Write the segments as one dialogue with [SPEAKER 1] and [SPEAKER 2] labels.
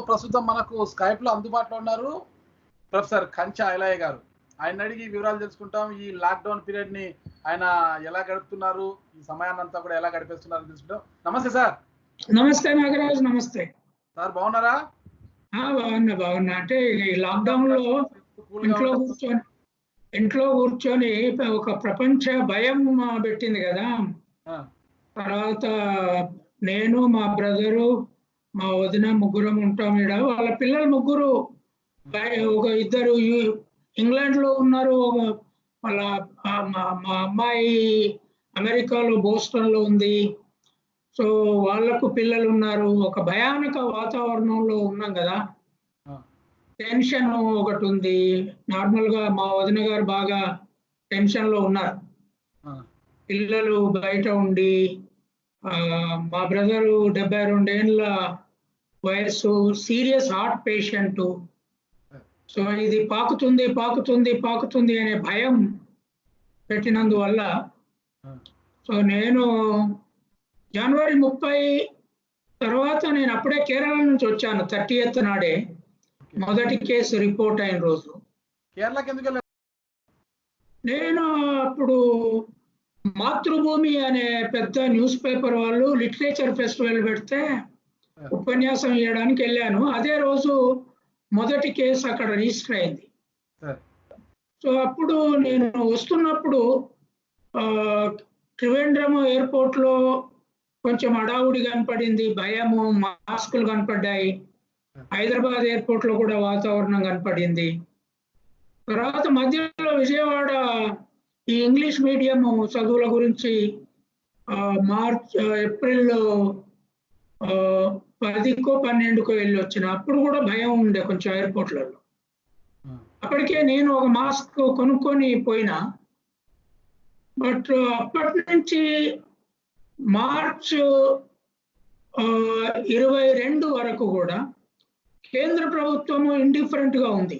[SPEAKER 1] ప్రస్తుతం మనకు స్కైప్ లో అందుబాటులో ఉన్నారు ప్రొఫెసర్ కంచా ఐలయ్య గారు. ఆయన అడిగి వివరాలు తెలుసుకుంటాం. ఈ లాక్డౌన్ పీరియడ్ ని ఆయన ఎలా గడుపుతున్నారు, ఈ సమయాన్నంతా కూడా ఎలా గడిపేస్తున్నారు తెలుసుకుంటాం. నమస్తే సార్.
[SPEAKER 2] నమస్తే నాగరాజ్. నమస్తే
[SPEAKER 1] సార్, బాగున్నారా?
[SPEAKER 2] బాగున్నా. అంటే ఈ లాక్డౌన్ లో ఇంట్లో కూర్చొని ఒక ప్రపంచ భయం పెట్టింది కదా. తర్వాత నేను, మా బ్రదరు, మా వదిన ముగ్గురం ఉంటాం ఈడ. వాళ్ళ పిల్లలు ముగ్గురు, ఒక ఇద్దరు ఇంగ్లాండ్ లో ఉన్నారు, వాళ్ళ మా అమ్మాయి అమెరికాలో బోస్టన్ లో ఉంది. సో వాళ్ళకు పిల్లలు ఉన్నారు. ఒక భయానక వాతావరణంలో ఉన్నాం కదా. టెన్షన్ ఒకటి ఉంది. నార్మల్ గా మా వదిన గారు బాగా టెన్షన్ లో ఉన్నారు. పిల్లలు బయట ఉండి, మా బ్రదరు 72 ఏళ్ళ వయస్సు, సీరియస్ హార్ట్ పేషెంట్. సో ఇది పాకుతుంది పాకుతుంది పాకుతుంది అనే భయం పెట్టినందువల్ల సో నేను జనవరి 30 తర్వాత నేను అప్పుడే కేరళ నుంచి వచ్చాను. 30th నాడే మొదటి కేసు రిపోర్ట్ అయిన రోజు. నేను అప్పుడు మాతృభూమి అనే పెద్ద న్యూస్ పేపర్ వాళ్ళు లిటరేచర్ ఫెస్టివల్ పెడితే ఉపన్యాసం ఇవ్వడానికి వెళ్ళాను. అదే రోజు మొదటి కేసు అక్కడ రిజిస్టర్ అయింది. సో అప్పుడు నేను వస్తున్నప్పుడు త్రివేంద్రం ఎయిర్పోర్ట్ లో కొంచెం హడావుడి కనపడింది, భయము, మాస్కులు కనపడ్డాయి. హైదరాబాద్ ఎయిర్పోర్ట్ లో కూడా వాతావరణం కనపడింది. తర్వాత మధ్యలో విజయవాడ ఈ ఇంగ్లీష్ మీడియం చదువుల గురించి ఏప్రిల్లో 10కో 12కో వెళ్ళి వచ్చిన. అప్పుడు కూడా భయం ఉండే కొంచెం ఎయిర్పోర్ట్లలో. అప్పటికే నేను ఒక మాస్క్ కొనుక్కొని పోయినా. బట్ అప్పటి నుంచి మార్చ్ 22 వరకు కూడా కేంద్ర ప్రభుత్వము ఇండిఫరెంట్ గా ఉంది.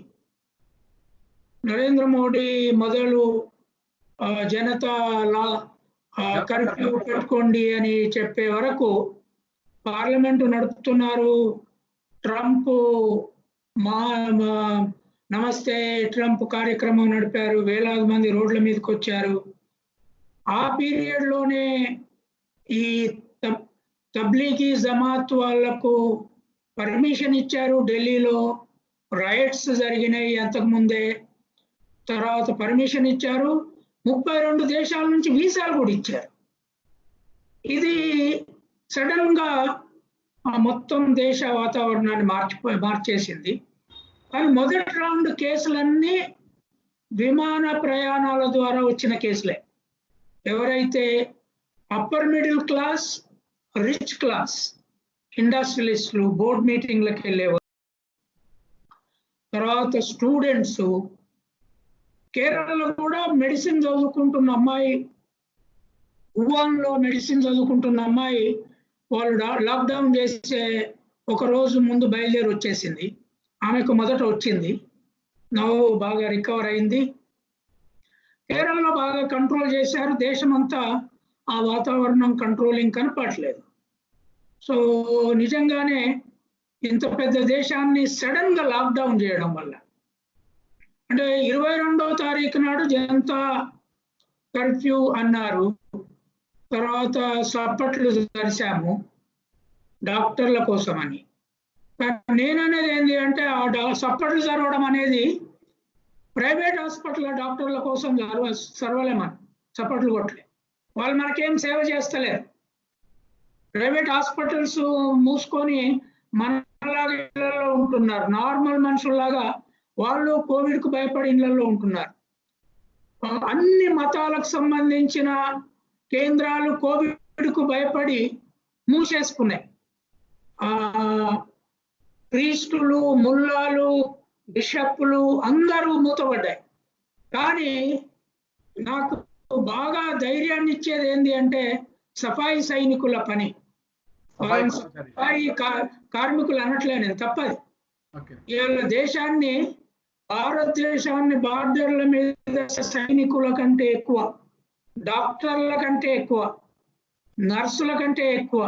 [SPEAKER 2] నరేంద్ర మోడీ మొదలు జనతా కర్ఫ్యూ పెట్టుకోండి అని చెప్పే వరకు పార్లమెంటు నడుపుతున్నారు. ట్రంప్ నమస్తే ట్రంప్ కార్యక్రమం నడిపారు. వేలాది మంది రోడ్ల మీదకి వచ్చారు. ఆ పీరియడ్ లోనే ఈ తబ్లీగీ జమాత్ వాళ్లకు పర్మిషన్ ఇచ్చారు. ఢిల్లీలో రైట్స్ జరిగినాయి అంతకుముందే. తర్వాత పర్మిషన్ ఇచ్చారు. 32 దేశాల నుంచి వీసాలు కూడా ఇచ్చారు. ఇది సడన్ గా మొత్తం దేశ వాతావరణాన్ని మార్చేసింది. కానీ మొదటి రౌండ్ కేసులన్నీ విమాన ప్రయాణాల ద్వారా వచ్చిన కేసులే. ఎవరైతే upper middle class, rich class ఇండస్ట్రియలిస్టులు బోర్డ్ మీటింగ్లకు వెళ్ళేవారు. తర్వాత స్టూడెంట్స్, కేరళలో కూడా మెడిసిన్ చదువుకుంటున్న అమ్మాయి, వుహాన్లో మెడిసిన్ చదువుకుంటున్న అమ్మాయి వాళ్ళు లాక్డౌన్ చేసే ఒక రోజు ముందు బయలుదేరి వచ్చేసింది. ఆమెకు మొదట వచ్చింది, నవ్వు బాగా రికవర్ అయింది. కేరళలో బాగా కంట్రోల్ చేశారు. దేశమంతా ఆ వాతావరణం కంట్రోలింగ్ కనపడలేదు. సో నిజంగానే ఇంత పెద్ద దేశాన్ని సడన్ గా లాక్డౌన్ చేయడం వల్ల, అంటే 22వ తారీఖు నాడు జనతా కర్ఫ్యూ అన్నారు. తర్వాత సప్పట్లు జరిశాము డాక్టర్ల కోసం అని. నేననేది ఏంటి అంటే ఆ సప్పట్లు జరగడం అనేది ప్రైవేట్ హాస్పిటల్ డాక్టర్ల కోసం సర్వలేమని చప్పట్లు కొట్టలే. వాళ్ళు మనకేం సేవ చేస్తలేరు. ప్రైవేట్ హాస్పిటల్స్ మూసుకొని మనలాగా ఇళ్లలో ఉంటున్నారు. నార్మల్ మనుషుల్లాగా వాళ్ళు కోవిడ్ కు భయపడి ఇళ్లలో ఉంటున్నారు. అన్ని మతాలకు సంబంధించిన కేంద్రాలు కోవిడ్ కు భయపడి మూసేసుకున్నాయి. ప్రీస్టులు, ముల్లాలు, బిషప్పులు అందరూ మూతపడ్డాయి. కానీ నాకు బాగా ధైర్యాన్ని ఇచ్చేది ఏంటి అంటే సఫాయి సైనికుల పని. సఫాయి కార్మికులు అనట్లే నేను, తప్పది. ఇవాళ దేశాన్ని, భారతదేశాన్ని బార్డర్ల మీద సైనికుల కంటే ఎక్కువ, డాక్టర్ల కంటే ఎక్కువ, నర్సుల కంటే ఎక్కువ,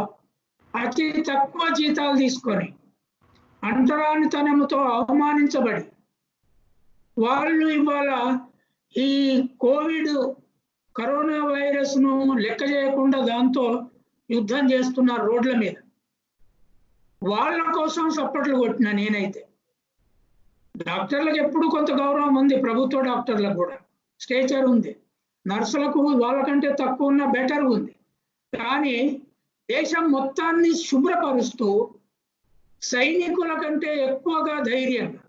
[SPEAKER 2] అతి తక్కువ జీతాలు తీసుకొని అంటరానితనముతో అవమానించబడి వాళ్ళు ఇవాళ ఈ కోవిడ్ కరోనా వైరస్ను లెక్క చేయకుండా దాంతో యుద్ధం చేస్తున్నారు రోడ్ల మీద. వాళ్ళ కోసం చప్పట్లు కొట్టిన నేనైతే. డాక్టర్లకు ఎప్పుడు కొంత గౌరవం ఉంది, ప్రభుత్వ డాక్టర్లకు కూడా స్టేచర్ ఉంది, నర్సులకు వాళ్ళకంటే తక్కువ ఉన్న బెటర్ ఉంది. కానీ దేశం మొత్తాన్ని శుభ్రపరుస్తూ సైనికుల కంటే ఎక్కువగా ధైర్యంగా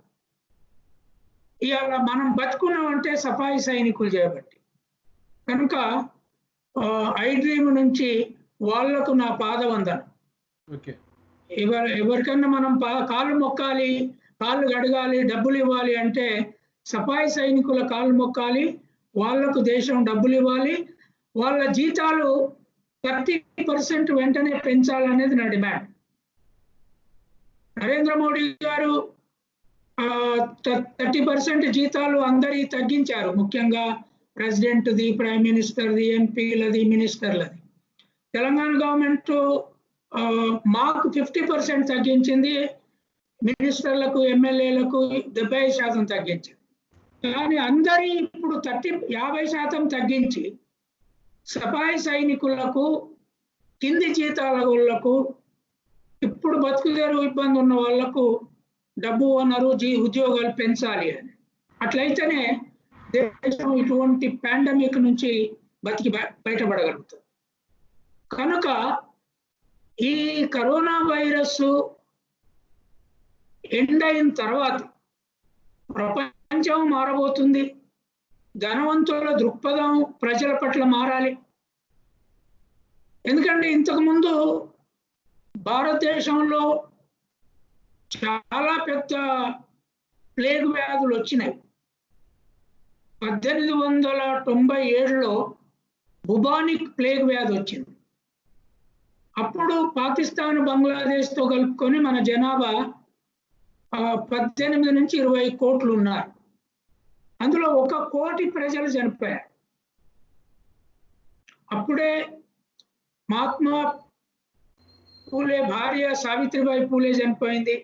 [SPEAKER 2] ఇవాళ మనం బతుకున్నామంటే సఫాయి సైనికులు చేయబట్టి. కనుక ఐ డ్రీమ్ నుంచి వాళ్లకు నా పాదవందనం. ఎవరికన్నా మనం కాళ్ళు మొక్కాలి, కాళ్ళు గడగాలి, డబ్బులు ఇవ్వాలి అంటే సఫాయి సైనికుల కాళ్ళు మొక్కాలి, వాళ్లకు దేశం డబ్బులు ఇవ్వాలి, వాళ్ళ జీతాలు 30% వెంటనే పెంచాలనేది నా డిమాండ్. నరేంద్ర మోడీ గారు 30% జీతాలు అందరి తగ్గించారు, ముఖ్యంగా ప్రెసిడెంట్ది, ప్రైమ్ మినిస్టర్ది, ఎంపీలది, మినిస్టర్లది. తెలంగాణ గవర్నమెంట్ మాకు 50% తగ్గించింది, మినిస్టర్లకు ఎమ్మెల్యేలకు 70% తగ్గించింది. కానీ అందరి ఇప్పుడు 50% తగ్గించి సఫాయి సైనికులకు, కింది జీతాల వాళ్ళకు, ఇప్పుడు బతుకుదేరు ఇబ్బంది ఉన్న వాళ్లకు డబ్బు వనరు ఉద్యోగాలు పెంచాలి అని. అట్లయితేనే దేశం ఇటువంటి పాండమిక్ నుంచి బతికి బయటపడగలుగుతుంది. కనుక ఈ కరోనా వైరస్ ఎండ్ అయిన తర్వాత ప్రపంచం మారబోతుంది. ధనవంతుల దృక్పథం ప్రజల పట్ల మారాలి. ఎందుకంటే ఇంతకుముందు భారతదేశంలో చాలా పెద్ద ప్లేగ్ వ్యాధులు వచ్చినాయి. 1897లో బుబానిక్ ప్లేగ్ వ్యాధి వచ్చింది. అప్పుడు పాకిస్తాన్, బంగ్లాదేశ్తో కలుపుకొని మన జనాభా 18 నుంచి 20 కోట్లు ఉన్నారు. అందులో 1 కోటి ప్రజలు చనిపోయారు. అప్పుడే మహాత్మా పూలే భార్య సావిత్రిబాయి పూలే చనిపోయింది.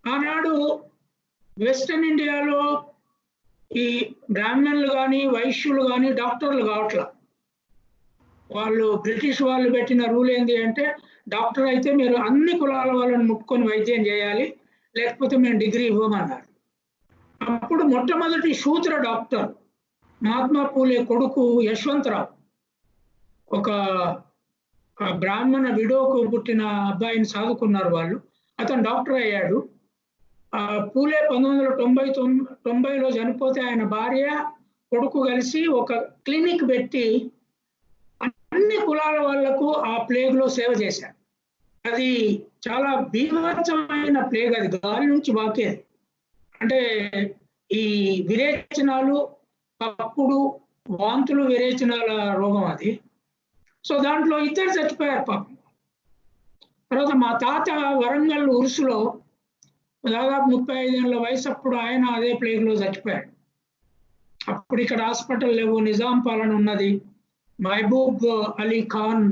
[SPEAKER 2] ఆనాడు వెస్టర్న్ ఇండియాలో ఈ బ్రాహ్మణులు కానీ, వైశ్యులు కానీ డాక్టర్లు కావట్లా. వాళ్ళు బ్రిటిష్ వాళ్ళు పెట్టిన రూల్ ఏంటి అంటే, డాక్టర్ అయితే మీరు అన్ని కులాల వాళ్ళని ముట్టుకొని వైద్యం చేయాలి, లేకపోతే మేము డిగ్రీ ఇవ్వమన్నారు. అప్పుడు మొట్టమొదటి శూద్ర డాక్టర్ మహాత్మా పూలే కొడుకు యశ్వంతరావు, ఒక బ్రాహ్మణ విడోకు పుట్టిన అబ్బాయిని చదువుకున్నారు వాళ్ళు. అతను డాక్టర్ అయ్యాడు. పూలే 1990లో చనిపోతే ఆయన భార్య, కొడుకు కలిసి ఒక క్లినిక్ పెట్టి అన్ని కులాల వాళ్లకు ఆ ప్లేగ్ లో సేవ చేశారు. అది చాలా బీభత్సమైన ప్లేగ్. అది గాలి నుంచి వాకేది. అంటే ఈ విరేచనాలు, కప్పుడు, వాంతులు, విరేచనాల రోగం అది. సో దాంట్లో 2 చచ్చిపోయారు పాపం. తర్వాత మా తాత వరంగల్ ఉరుసులో దాదాపు 35 ఏళ్ళ వయసు అప్పుడు ఆయన అదే ప్లేగ్ లో చచ్చిపోయాడు. అప్పుడు ఇక్కడ హాస్పిటల్ లేవు, నిజాం పాలన ఉన్నది. మహబూబ్ అలీ ఖాన్,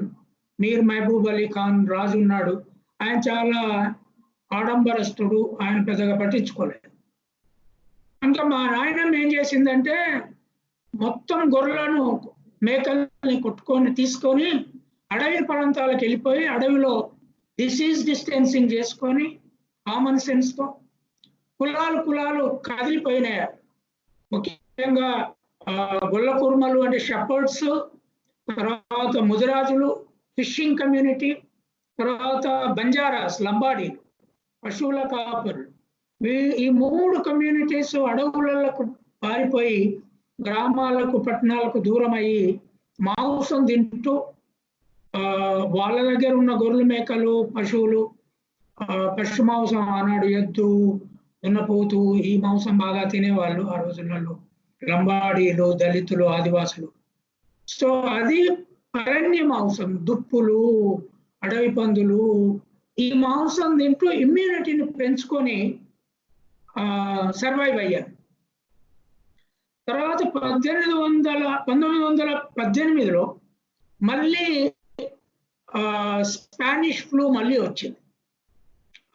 [SPEAKER 2] మీర్ మహబూబ్ అలీ ఖాన్ రాజు ఉన్నాడు. ఆయన చాలా ఆడంబరస్తుడు, ఆయన పెద్దగా పట్టించుకోలేదు. ఇంకా మా నాయనమ్మ ఏం చేసిందంటే మొత్తం గొర్రెలను, మేకల్ని తీసుకొని అడవి ప్రాంతాలకు వెళ్ళిపోయి అడవిలో డిసీజ్ డిస్టెన్సింగ్ చేసుకొని కామన్ సెన్స్ తో కులాలు కదిలిపోయినాయి. ముఖ్యంగా గొల్ల కుర్మలు అంటే షెపర్డ్స్, తర్వాత ముదిరాజులు, ఫిషింగ్ కమ్యూనిటీ, తర్వాత బంజారాస్, లంబాడీలు, పశువుల కాపరులు. ఈ 3 కమ్యూనిటీస్ అడవులకు పారిపోయి గ్రామాలకు, పట్టణాలకు దూరం అయ్యి మాంసం తింటూ వాళ్ళ దగ్గర ఉన్న గొర్రెలు, మేకలు, పశువులు, పశు మాంసం, ఆనాడు ఎద్దు, దున్నపోతు, ఈ మాంసం బాగా తినేవాళ్ళు ఆ రోజులలో లంబాడీలు, దళితులు, ఆదివాసులు. సో అది అరణ్య మాంసం, దుప్పులు, అడవి పందులు, ఈ మాంసం తింటూ ఇమ్యూనిటీని పెంచుకొని సర్వైవ్ అయ్యారు. తర్వాత 1918లో మళ్ళీ స్పానిష్ ఫ్లూ మళ్ళీ వచ్చింది.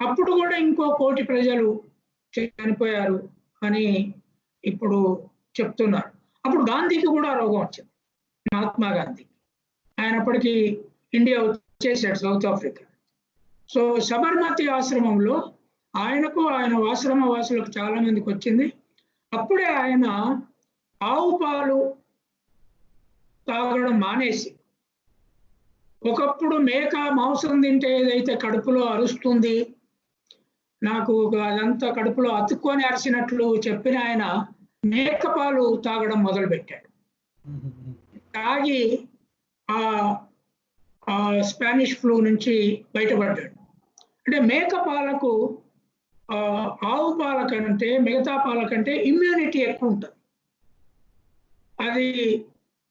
[SPEAKER 2] అప్పుడు కూడా ఇంకో 1 కోటి ప్రజలు చనిపోయారు అని ఇప్పుడు చెప్తున్నారు. అప్పుడు గాంధీకి కూడా రోగం వచ్చింది, మహాత్మా గాంధీ. ఆయన అప్పటికి ఇండియా వచ్చేసాడు, సౌత్ ఆఫ్రికా. సో సబర్మతి ఆశ్రమంలో ఆయనకు, ఆయన ఆశ్రమ వాసులకు చాలా మందికి వచ్చింది. అప్పుడే ఆయన ఆవు పాలు తాగడం మానేసి, ఒకప్పుడు మేక మాంసం తింటే ఏదైతే కడుపులో అరుస్తుంది, నాకు అదంతా కడుపులో అతుక్కొని అరిచినట్లు చెప్పిన ఆయన మేక పాలు తాగడం మొదలుపెట్టాడు. తాగి ఆ స్పానిష్ ఫ్లూ నుంచి బయటపడ్డాడు. అంటే మేక పాలకు ఆవు పాల కంటే, మిగతా పాల కంటే ఇమ్యూనిటీ ఎక్కువ ఉంటుంది. అది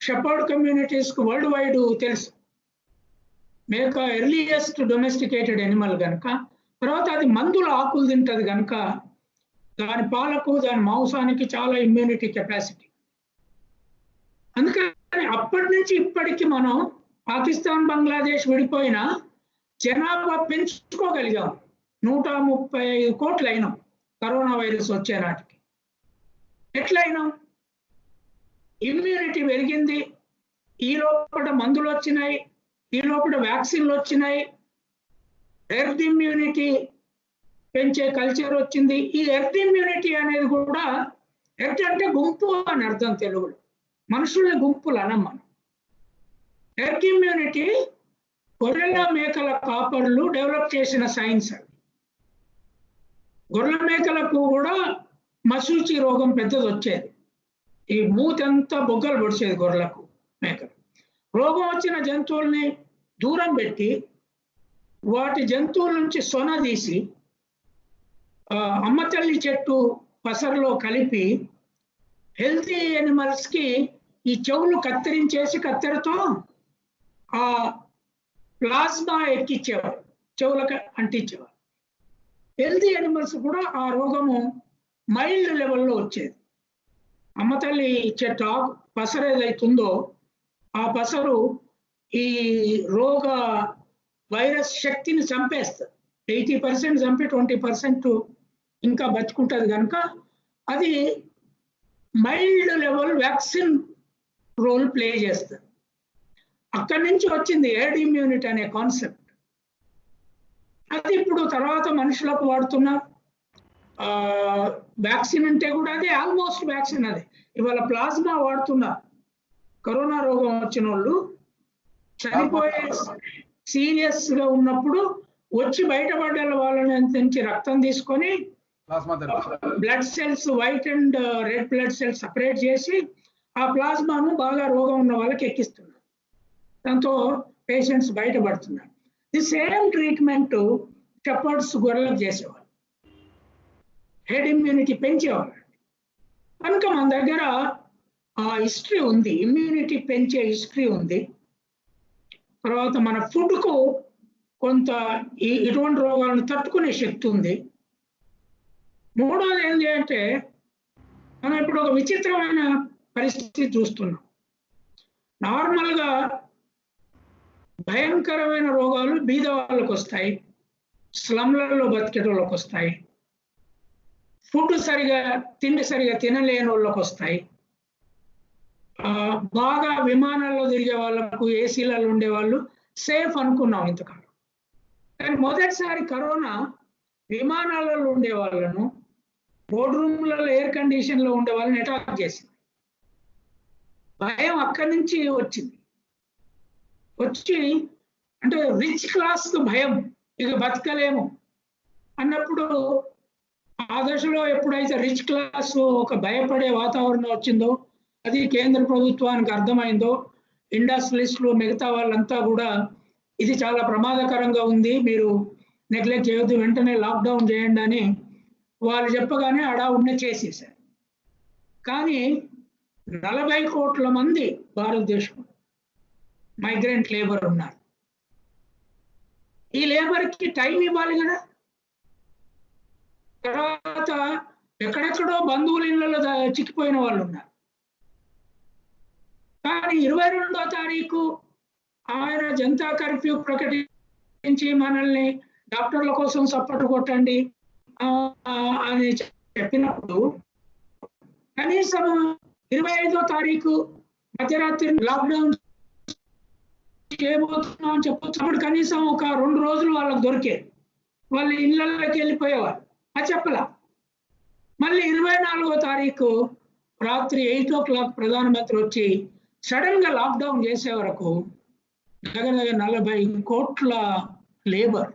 [SPEAKER 2] షెపర్డ్ కమ్యూనిటీస్కి వరల్డ్ వైడ్ తెలుసు. మేక ఎర్లియస్ట్ డొమెస్టికేటెడ్ ఎనిమల్ కనుక, తర్వాత అది మందుల ఆకులు తింటది కనుక దాని పాలకు, దాని మాంసానికి చాలా ఇమ్యూనిటీ కెపాసిటీ. అందుకని అప్పటి నుంచి ఇప్పటికి మనం పాకిస్తాన్, బంగ్లాదేశ్ విడిపోయినా జనాభా పెంచుకోగలిగాం. 135 కోట్లు అయినాం కరోనా వైరస్ వచ్చే నాటికి. ఎట్లయినాం? ఇమ్యూనిటీ పెరిగింది, ఈ లోపల మందులు వచ్చినాయి, ఈ లోపల వ్యాక్సిన్లు వచ్చినాయి, ఎర్త్ ఇమ్యూనిటీ పెంచే కల్చర్ వచ్చింది. ఈ ఎర్త్ ఇమ్యూనిటీ అనేది కూడా, ఎర్త్ అంటే గుంపు అని అర్థం తెలుగులో, మనుషుల్ని గుంపులు అనం మనం. ఎర్త్ ఇమ్యూనిటీ గొర్రెల మేకల కాపర్లు డెవలప్ చేసిన సైన్స్ అది. గొర్రెల మేకలకు కూడా మసూచి రోగం పెద్దది వచ్చేది, ఈ మూతంతా బొగ్గలు పొడిచేది గొర్రెలకు, మేకలు. రోగం వచ్చిన జంతువుల్ని దూరం పెట్టి వాటి జంతువుల నుంచి సొన తీసి అమ్మతల్లి చెట్టు పసరులో కలిపి హెల్తీ ఎనిమల్స్కి ఈ చెవులు కత్తిరించేసి కత్తెరతో ఆ ప్లాస్మా ఎక్కించేవారు, చెవులకు అంటించేవారు. హెల్తీ ఎనిమల్స్ కూడా ఆ రోగము మైల్డ్ లెవెల్లో వచ్చేది. అమ్మతల్లి చెట్టు పసరు ఏదైతుందో ఆ పసరు ఈ రోగ వైరస్ శక్తిని చంపేస్తుంది. 80% చంపి 20% ఇంకా బతుకుంటుంది కనుక అది mild level vaccine role play చేస్తుంది. అక్కడి నుంచి వచ్చింది ఎర్డ్ ఇమ్యూనిటీ అనే కాన్సెప్ట్. అది ఇప్పుడు తర్వాత మనుషులకు వాడుతున్న వ్యాక్సిన్ అంటే కూడా అది ఆల్మోస్ట్ వ్యాక్సిన్. అది ఇవాళ ప్లాస్మా వాడుతున్నారు. కరోనా రోగం వచ్చిన వాళ్ళు చనిపోయే సీరియస్ గా ఉన్నప్పుడు వచ్చి బయటపడ్డ వాళ్ళని నుంచి రక్తం తీసుకొని blood cells, white and red blood cells separate చేసి ఆ ప్లాస్మాను బాగా రోగం ఉన్న వాళ్ళకి ఎక్కిస్తున్నారు. దాంతో పేషెంట్స్ బయటపడుతున్నారు. ది సేమ్ ట్రీట్మెంట్ షెపర్డ్స్ గొర్రెలకు చేసేవాళ్ళు, హెడ్ ఇమ్యూనిటీ పెంచేవాళ్ళు. కనుక మన దగ్గర ఆ హిస్టరీ ఉంది, ఇమ్యూనిటీ పెంచే హిస్టరీ ఉంది. తర్వాత మన ఫుడ్కు కొంత ఇటువంటి రోగాలను తట్టుకునే శక్తి ఉంది. మూడోది ఏంటి అంటే, మనం ఇప్పుడు ఒక విచిత్రమైన పరిస్థితి చూస్తున్నాం. నార్మల్గా భయంకరమైన రోగాలు బీద వాళ్ళకు వస్తాయి, స్లమ్లలో బతికేటోళ్ళకి వస్తాయి, తిండి సరిగా తినలేని వాళ్ళకి వస్తాయి, బాగా విమానాల్లో తిరిగే వాళ్ళకు, ఏసీలలో ఉండే వాళ్ళు సేఫ్ అనుకున్నాం ఇంతకాలం. కానీ మొదటిసారి కరోనా విమానాలలో ఉండే వాళ్ళను, బోర్డు రూమ్లలో ఎయిర్ కండిషన్లో ఉండే వాళ్ళని అటాక్ చేసింది. భయం అక్కడి నుంచి వచ్చింది. వచ్చి అంటే రిచ్ క్లాస్కు భయం, ఇక బతకలేము అన్నప్పుడు ఆ దశలో ఎప్పుడైతే రిచ్ క్లాస్ ఒక భయపడే వాతావరణం వచ్చిందో, అది కేంద్ర ప్రభుత్వానికి అర్థమైందో, ఇండస్ట్రియలిస్టులు మిగతా వాళ్ళంతా కూడా ఇది చాలా ప్రమాదకరంగా ఉంది, మీరు నెగ్లెక్ట్ చేయొద్దు, వెంటనే లాక్డౌన్ చేయండి అని వాళ్ళు చెప్పగానే హడావుడిని చేసేసారు. కానీ 40 కోట్ల మంది భారతదేశం మైగ్రెంట్ లేబర్ ఉన్నారు. ఈ లేబర్కి టైం ఇవ్వాలి కదా. తర్వాత ఎక్కడెక్కడో బంధువుల ఇళ్లలో చిక్కిపోయిన వాళ్ళు ఉన్నారు. కానీ 22వ తారీఖు ఆయన జనతా కర్ఫ్యూ ప్రకటించి మనల్ని డాక్టర్ల కోసం సపోర్ట్ కొట్టండి అని చెప్పినప్పుడు కనీసం 25వ తారీఖు మధ్యరాత్రి లాక్డౌన్ చేయబోతున్నాం అని చెప్పొచ్చు. అప్పుడు కనీసం ఒక 2 రోజులు వాళ్ళకి దొరికేది, వాళ్ళు ఇళ్ళకి వెళ్ళిపోయేవారు. అది చెప్పలా. మళ్ళీ 24వ తారీఖు రాత్రి 8 o'clock ప్రధానమంత్రి వచ్చి సడన్ గా లాక్డౌన్ చేసే వరకు దగ్గర 40 కోట్ల లేబర్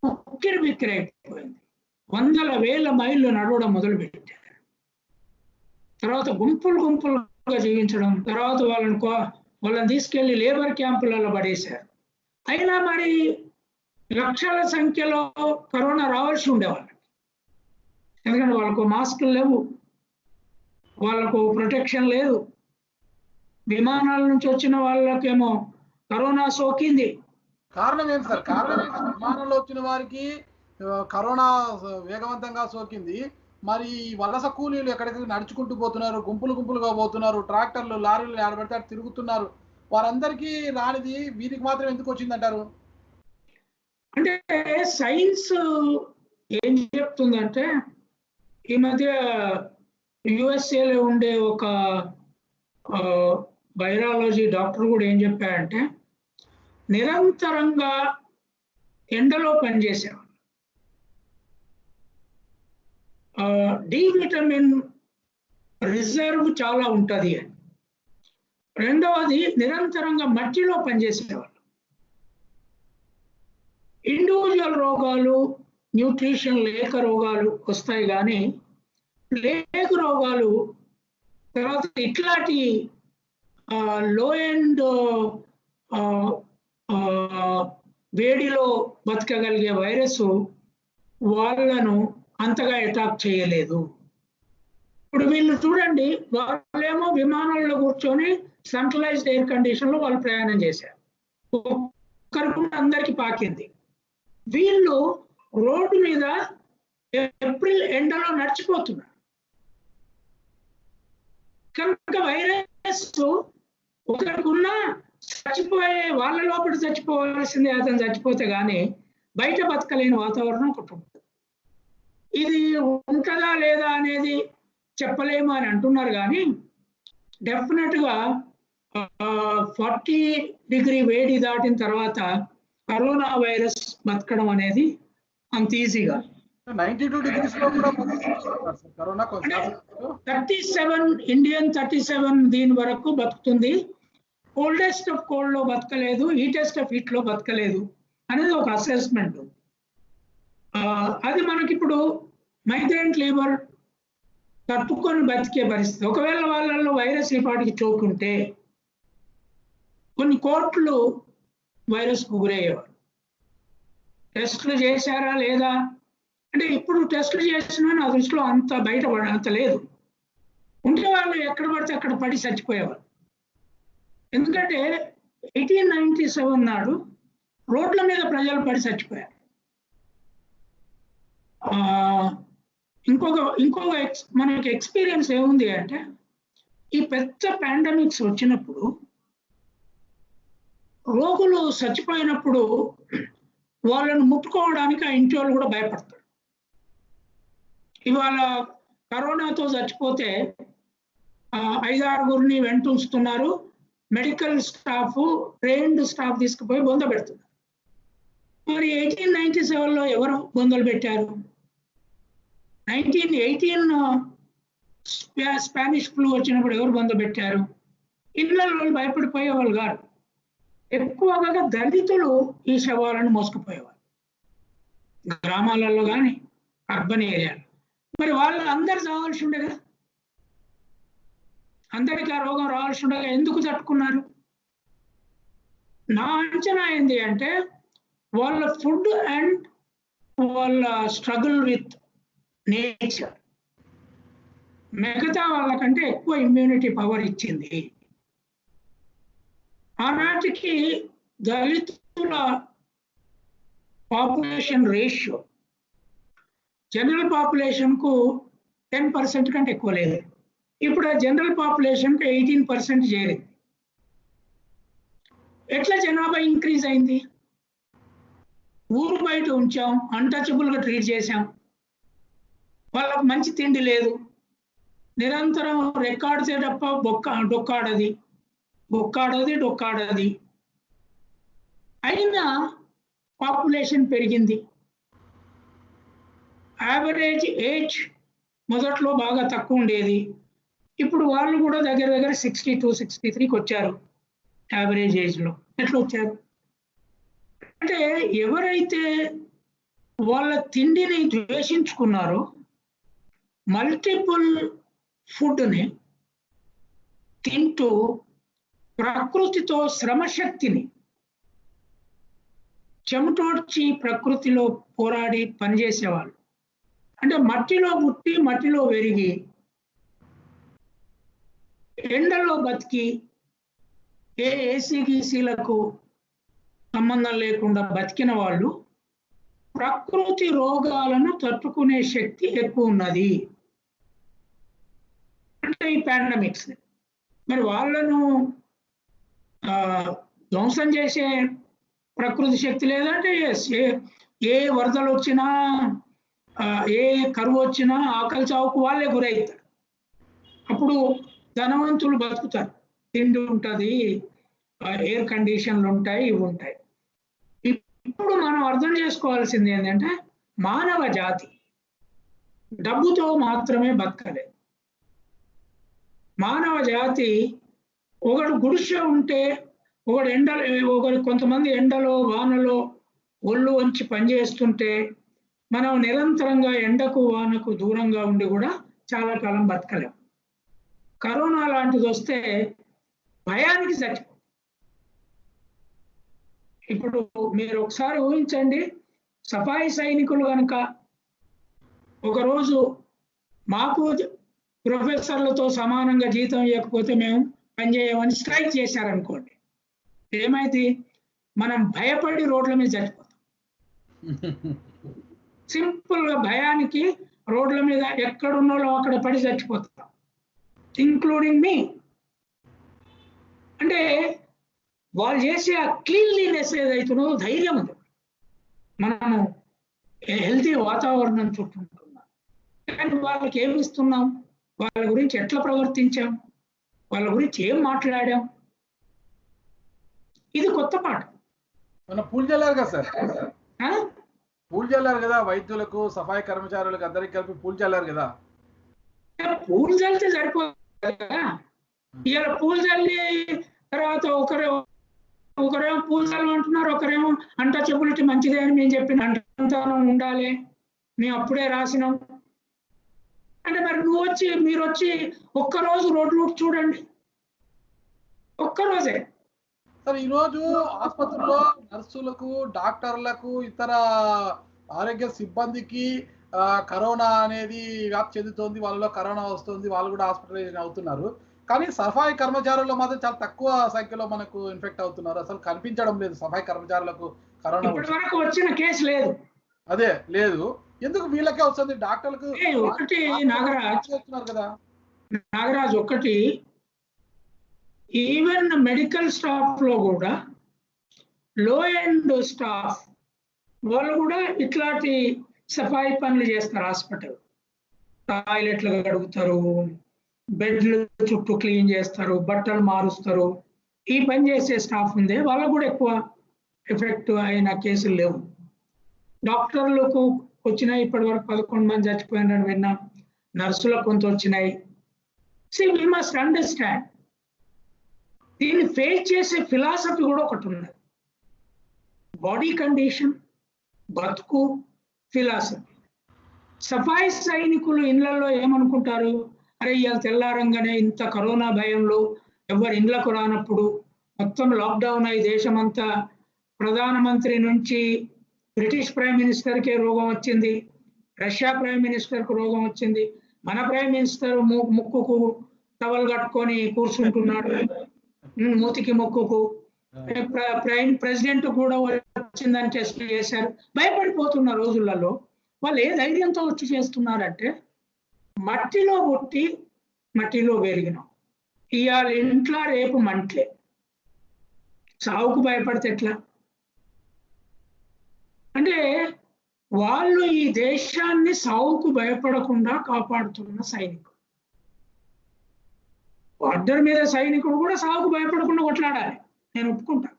[SPEAKER 2] ఉక్కిరి బిక్కిరి అయిపోయింది. 100,000 మైళ్ళు నడవడం మొదలుపెట్టారు. తర్వాత గుంపులుగా జీవించడం, తర్వాత వాళ్ళని తీసుకెళ్లి లేబర్ క్యాంపులలో పడేశారు. అయినా మరి లక్షల సంఖ్యలో కరోనా రావాల్సి ఉండేవాళ్ళు. ఎందుకంటే వాళ్ళకు మాస్కులు లేవు, వాళ్ళకు ప్రొటెక్షన్ లేదు. విమానాల నుంచి వచ్చిన వాళ్ళకేమో కరోనా సోకింది.
[SPEAKER 1] కారణం ఏంటి సార్? విమానంలో వచ్చిన వారికి కరోనా వేగవంతంగా సోకింది. మరి వలస కూలీలు ఎక్కడికి నడుచుకుంటూ పోతున్నారు, గుంపులుగా పోతున్నారు, ట్రాక్టర్లు లారీలు ఆడబెడితే తిరుగుతున్నారు. వారందరికీ రానిది వీరికి మాత్రం ఎందుకు వచ్చిందంటారు?
[SPEAKER 2] అంటే సైన్స్ ఏం చెప్తుందంటే, ఈ మధ్య యుఎస్ఏలో ఉండే ఒక వైరాలజీ డాక్టర్ కూడా ఏం చెప్పారంటే, నిరంతరంగా ఎండలో పనిచేసేవాళ్ళు డి విటమిన్ రిజర్వ్ చాలా ఉంటుంది అని. రెండవది, నిరంతరంగా మట్టిలో పనిచేసేవాళ్ళు. ఇండివిజువల్ రోగాలు, న్యూట్రిషన్ లేక రోగాలు వస్తాయి, కానీ లేక రోగాలు తర్వాత ఇట్లాంటి లో ఎండ్ వేడిలో బతకగలిగే వైరస్ వాళ్ళను అంతగా అటాక్ చేయలేదు. ఇప్పుడు వీళ్ళు చూడండి, వాళ్ళేమో విమానాల్లో కూర్చొని సెంట్రలైజ్డ్ ఎయిర్ కండిషన్ లో వాళ్ళు ప్రయాణం చేశారు, ఒక్కరికి అందరికి పాకింది. వీళ్ళు రోడ్డు మీద ఏప్రిల్ ఎండలో నడిచిపోతున్నారు. కనుక వైరస్ ఒకరికున్నా చచ్చిపోయే వాళ్ళ లోపల చచ్చిపోవాల్సిందే, అతను చచ్చిపోతే గానీ బయట బతకలేని వాతావరణం ఒకటి ఉంటుంది. ఇది ఉంటుందా లేదా అనేది చెప్పలేము అని అంటున్నారు, కానీ డెఫినెట్ గా 40 డిగ్రీ వేడి దాటిన తర్వాత కరోనా వైరస్ బతకడం అనేది అంత ఈజీగా
[SPEAKER 1] 92 degrees లో కూడా కరోనా
[SPEAKER 2] 37 ఇండియన్ 37 దీని వరకు బతుకుతుంది. కోల్డెస్ట్ ఆఫ్ కోల్డ్ లో బతకలేదు, హీటెస్ట్ ఆఫ్ హీట్ లో బతకలేదు అనేది ఒక అసెస్మెంట్. అది మనకిప్పుడు మైగ్రెంట్ లేబర్ తట్టుకొని బతికే పరిస్థితి. ఒకవేళ వాళ్ళల్లో వైరస్ ఈ పాటికి చోకుంటే కొన్ని కోట్లు వైరస్ గురయ్యేవారు. టెస్టులు చేశారా లేదా అంటే, ఇప్పుడు టెస్టులు చేసినా నా దృష్టిలో అంత అంత లేదు. ఉంటే వాళ్ళు ఎక్కడ పడితే అక్కడ పడి చచ్చిపోయేవారు. ఎందుకంటే 1897 నాడు రోడ్ల మీద ప్రజలు పడి చచ్చిపోయారు. ఇంకొక మనకి ఎక్స్పీరియన్స్ ఏముంది అంటే, ఈ పెద్ద పాండమిక్స్ వచ్చినప్పుడు రోగులు చచ్చిపోయినప్పుడు వాళ్ళను ముట్టుకోవడానికి ఆ ఇంటి వాళ్ళు కూడా భయపడతారు. ఇవాళ కరోనాతో చచ్చిపోతే 5-6 వెంట ఉంచుతున్నారు, మెడికల్ స్టాఫ్ ట్రైన్డ్ స్టాఫ్ తీసుకుపోయి బొంద పెడుతున్నారు. మరి 1897లో ఎవరు బొందలు పెట్టారు? 1918 స్పానిష్ ఫ్లూ వచ్చినప్పుడు ఎవరు బొంద పెట్టారు? ఇళ్ళల్లో భయపడిపోయేవాళ్ళు కాదు, ఎక్కువగా దళితులు ఈ శవాలను మోసుకుపోయేవారు, గ్రామాలలో కానీ అర్బన్ ఏరియాలో. మరి వాళ్ళు అందరు చావాల్సి ఉండగా, అందరికీ ఆ రోగం రావాల్సి ఉండగా ఎందుకు తట్టుకున్నారు? నా అంచనా ఏంటి అంటే, వాళ్ళ ఫుడ్ అండ్ వాళ్ళ స్ట్రగుల్ విత్ నేచర్ మిగతా వాళ్ళకంటే ఎక్కువ ఇమ్యూనిటీ పవర్ ఇచ్చింది. ఆనాటికి దళితుల పాపులేషన్ రేషియో జనరల్ పాపులేషన్ కు 10% కంటే ఎక్కువ లేదు. ఇప్పుడు ఆ జనరల్ పాపులేషన్ కు 18% చేరింది. ఎట్లా జనాభా ఇంక్రీజ్ అయింది? ఊరు బయట ఉంచాం, అన్టచబుల్గా ట్రీట్ చేశాం. వాళ్ళకు మంచి తిండి లేదు, నిరంతరం రెక్కాడితే తప్ప డొక్కాడది, డొక్కాడది. అయినా పాపులేషన్ పెరిగింది. యావరేజ్ ఏజ్ మొదట్లో బాగా తక్కువ ఉండేది, ఇప్పుడు వాళ్ళు కూడా దగ్గర 62, 63కి వచ్చారు యావరేజ్ ఏజ్లో. ఎట్లా వచ్చారు అంటే ఎవరైతే వాళ్ళ తిండిని ద్వేషించుకున్నారో, మల్టిపుల్ ఫుడ్ని తింటూ ప్రకృతితో శ్రమశక్తిని చెమటోడ్చి ప్రకృతిలో పోరాడి పనిచేసేవాళ్ళు, అంటే మట్టిలో పుట్టి మట్టిలో పెరిగి ఎండలో బతికి ఏ ఏసీ గీసీలకు సంబంధం లేకుండా బతికిన వాళ్ళు ప్రకృతి రోగాలను తట్టుకునే శక్తి ఎక్కువ ఉన్నది. అంటే ఈ పాండమిక్స్ మరి వాళ్ళను ధ్వంసం చేసే ప్రకృతి శక్తి లేదంటే ఏ వరదలు వచ్చినా ఏ కరువు వచ్చినా ఆకలి చావుకు వాళ్ళే గురవుతారు. అప్పుడు ధనవంతులు బతుకుతారు, తిండి ఉంటుంది, ఎయిర్ కండిషన్లు ఉంటాయి, ఇవి ఉంటాయి. ఇప్పుడు మనం అర్థం చేసుకోవాల్సింది ఏంటంటే మానవ జాతి డబ్బుతో మాత్రమే బతకలేదు. మానవ జాతి ఒకడు గుడిసె ఉంటే, ఒకడు కొంతమంది ఎండలో వానలో ఒళ్ళు వంచి పనిచేస్తుంటే మనం నిరంతరంగా ఎండకు వానకు దూరంగా ఉండి కూడా చాలా కాలం బతకలేం. కరోనా లాంటిది వస్తే భయానికి చచ్చిపోతాం. ఇప్పుడు మీరు ఒకసారి ఊహించండి, సఫాయి సైనికులు కనుక ఒకరోజు మాకు ప్రొఫెసర్లతో సమానంగా జీతం ఇవ్వకపోతే మేము పనిచేయమని స్ట్రైక్ చేశారనుకోండి, ఏమైంది? మనం భయపడి రోడ్ల మీద చచ్చిపోతాం. సింపుల్గా భయానికి రోడ్ల మీద ఎక్కడున్నోళ్ళో అక్కడ పడి చచ్చిపోతాం, ఇంక్లూడింగ్ మీ. అంటే వాళ్ళు చేసే ఆ క్లీన్లీనెస్ ఏదైతుందో ధైర్యం ఉంది. మనము హెల్తీ వాతావరణం చుట్టూంటున్నాం, కానీ వాళ్ళకి ఏమి ఇస్తున్నాం? వాళ్ళ గురించి ఎట్లా ప్రవర్తించాం? వాళ్ళ గురించి ఏం మాట్లాడాం? ఇది కొత్త పాట.
[SPEAKER 1] మన పూలు చల్లారు కదా సార్, పూలు చల్లారు కదా, వైద్యులకు సఫాయి కర్మచారులకు అందరికి కలిపి పూలు చల్లారు కదా.
[SPEAKER 2] పూలు చల్లితే సరిపోతుంది కదా. ఇలా పూలు చల్లి తర్వాత ఒకరేమో పూలు చల్లమంటున్నారు, ఒకరేమో అన్టచబిలిటీ మంచిదే అని మేము చెప్పిన అంటానం ఉండాలి, మేము అప్పుడే రాసినాం అంటే మరి మీరు వచ్చి ఒక్కరోజు రోడ్లు చూడండి, ఒక్కరోజే.
[SPEAKER 1] సార్ ఈరోజు ఆసుపత్రిలో నర్సులకు, డాక్టర్లకు, ఇతర ఆరోగ్య సిబ్బందికి కరోనా అనేది వ్యాప్తి చెందుతోంది, వాళ్ళలో కరోనా వస్తుంది, వాళ్ళు కూడా హాస్పిటలైజ్ అవుతున్నారు. కానీ సఫాయి కర్మచారుల్లో మాత్రం చాలా తక్కువ సంఖ్యలో మనకు ఇన్ఫెక్ట్ అవుతున్నారు. అసలు కనిపించడం లేదు సఫాయి కర్మచారులకు కరోనా.
[SPEAKER 2] ఇప్పటివరకు వచ్చిన కేసు లేదు.
[SPEAKER 1] అదే లేదు, ఎందుకు వీళ్ళకే వస్తుంది? డాక్టర్లకు
[SPEAKER 2] ఒకటి నాగరాజ్ ఒకటి, ఈవెన్ మెడికల్ స్టాఫ్ లో కూడా లో ఎండ్ స్టాఫ్ వాళ్ళు కూడా ఇట్లాంటి సఫాయి పనులు చేస్తారు. హాస్పిటల్ టాయిలెట్లు కడుగుతారు, బెడ్లు చుట్టూ క్లీన్ చేస్తారు, బట్టలు మారుస్తారు. ఈ పని చేసే స్టాఫ్ ఉంది, వాళ్ళకు కూడా ఎక్కువ ఎఫెక్ట్ అయిన కేసులు లేవు. డాక్టర్లకు వచ్చినాయి, ఇప్పటి వరకు 11 మంది చచ్చిపోయినారని విన్నాం. నర్సులకు కొంత వచ్చినాయి. వి మస్ట్ అండర్స్టాండ్, దీన్ని ఫేస్ చేసే ఫిలాసఫీ కూడా ఒకటి ఉన్నది. బాడీ కండిషన్, బతుకు, ఫిలాసఫీ. సఫాయి సైనికులు ఇళ్లలో ఏమనుకుంటారు? అరే ఇవాళ తెల్లారంగానే ఇంత కరోనా భయంలో ఎవరు ఇళ్లకు రానప్పుడు మొత్తం లాక్డౌన్ అయి దేశమంతా ప్రధానమంత్రి నుంచి బ్రిటిష్ ప్రైమ్ మినిస్టర్కే రోగం వచ్చింది, రష్యా ప్రైమ్ మినిస్టర్కు రోగం వచ్చింది, మన ప్రైమ్ మినిస్టర్ ముక్కుకు టవల్ కట్టుకొని కూర్చుంటున్నాడు, మూతికి ముక్కుకు. ప్రెసిడెంట్ కూడా వచ్చిందని టెస్ట్ చేశారు. భయపడిపోతున్న రోజులలో వాళ్ళు ఏ ధైర్యంతో వచ్చి చేస్తున్నారంటే, మట్టిలో పుట్టి మట్టిలో పెరిగినాం, ఇవాళ ఇంట్లో రేపు మంటలే, సావుకు భయపడితే ఎట్లా? అంటే వాళ్ళు ఈ దేశాన్ని సావుకు భయపడకుండా కాపాడుతున్న సైనికుడు. బార్డర్ మీద సైనికుడు కూడా సావుకు భయపడకుండా కొట్లాడాలి, నేను ఒప్పుకుంటా.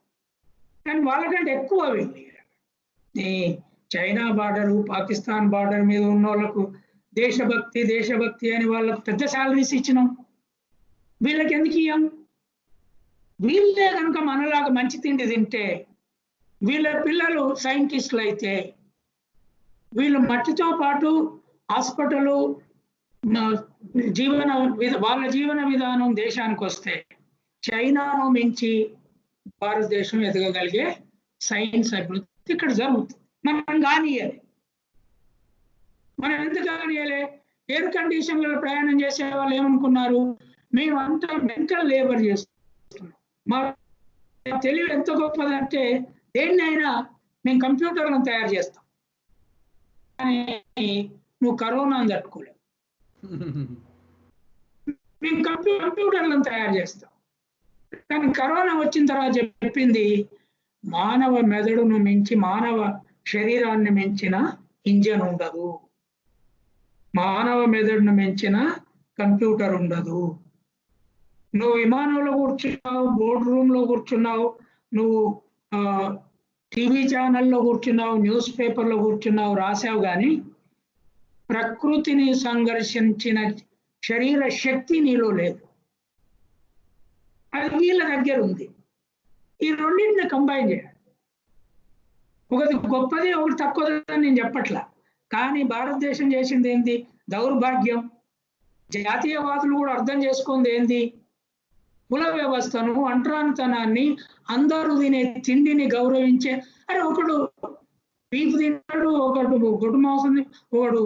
[SPEAKER 2] కానీ వాళ్ళకంటే ఎక్కువ వెళ్ళి ఈ చైనా బార్డరు, పాకిస్తాన్ బార్డర్ మీద ఉన్న వాళ్ళకు దేశభక్తి అని వాళ్ళకు పెద్ద శాలరీస్ ఇచ్చినాం. వీళ్ళకి ఎందుకు ఇయ్యం? వీళ్ళే కనుక మనలాగా మంచి తిండి తింటే, వీళ్ళ పిల్లలు సైంటిస్టులు అయితే, వీళ్ళు మట్టితో పాటు హాస్పిటల్ వాళ్ళ జీవన విధానం దేశానికి వస్తే చైనాను మించి భారతదేశం ఎదగగలిగే సైన్స్ అభివృద్ధి ఇక్కడ జరుగుతుంది. మనం కానియాలి. మనం ఎందుకు కానియాలి? ఎయిర్ కండిషన్లలో ప్రయాణం చేసే వాళ్ళు ఏమనుకున్నారు? మేమంతా మెంటల్ లేబర్ చేస్తున్నాం. మా తెలివి ఎంత గొప్పదంటే దేన్నైనా మేము కంప్యూటర్లను తయారు చేస్తాం. కానీ నువ్వు కరోనాను తట్టుకోలేవు. మేము కంప్యూటర్లను తయారు చేస్తాం. కానీ కరోనా వచ్చిన తర్వాత చెప్పింది, మానవ మెదడును మించి, మానవ శరీరాన్ని మించిన ఇంజన్ ఉండదు, మానవ మెదడును మించిన కంప్యూటర్ ఉండదు. నువ్వు విమానంలో కూర్చున్నావు, బోర్డు రూమ్ లో కూర్చున్నావు, నువ్వు టీవీ ఛానల్లో కూర్చున్నావు, న్యూస్ పేపర్లో కూర్చున్నావు, రాసావు, కానీ ప్రకృతిని సంఘర్షించిన శరీర శక్తి నీలో లేదు. అది వీళ్ళ దగ్గర ఉంది. ఈ రెండింటిని కంబైన్ చేయాలి. ఒకటి గొప్పది, ఒకటి తక్కువదని నేను చెప్పట్లా. కానీ భారతదేశం చేసింది ఏంది? దౌర్భాగ్యం. జాతీయవాదులు కూడా అర్థం చేసుకుంది ఏంది? కుల వ్యవస్థను, అంటరానితనాన్ని, అందరూ తినే తిండిని గౌరవించే. అరే ఒకడు బీఫ్ తింటాడు, ఒకడు గొడ్డు మాంసం, ఒకడు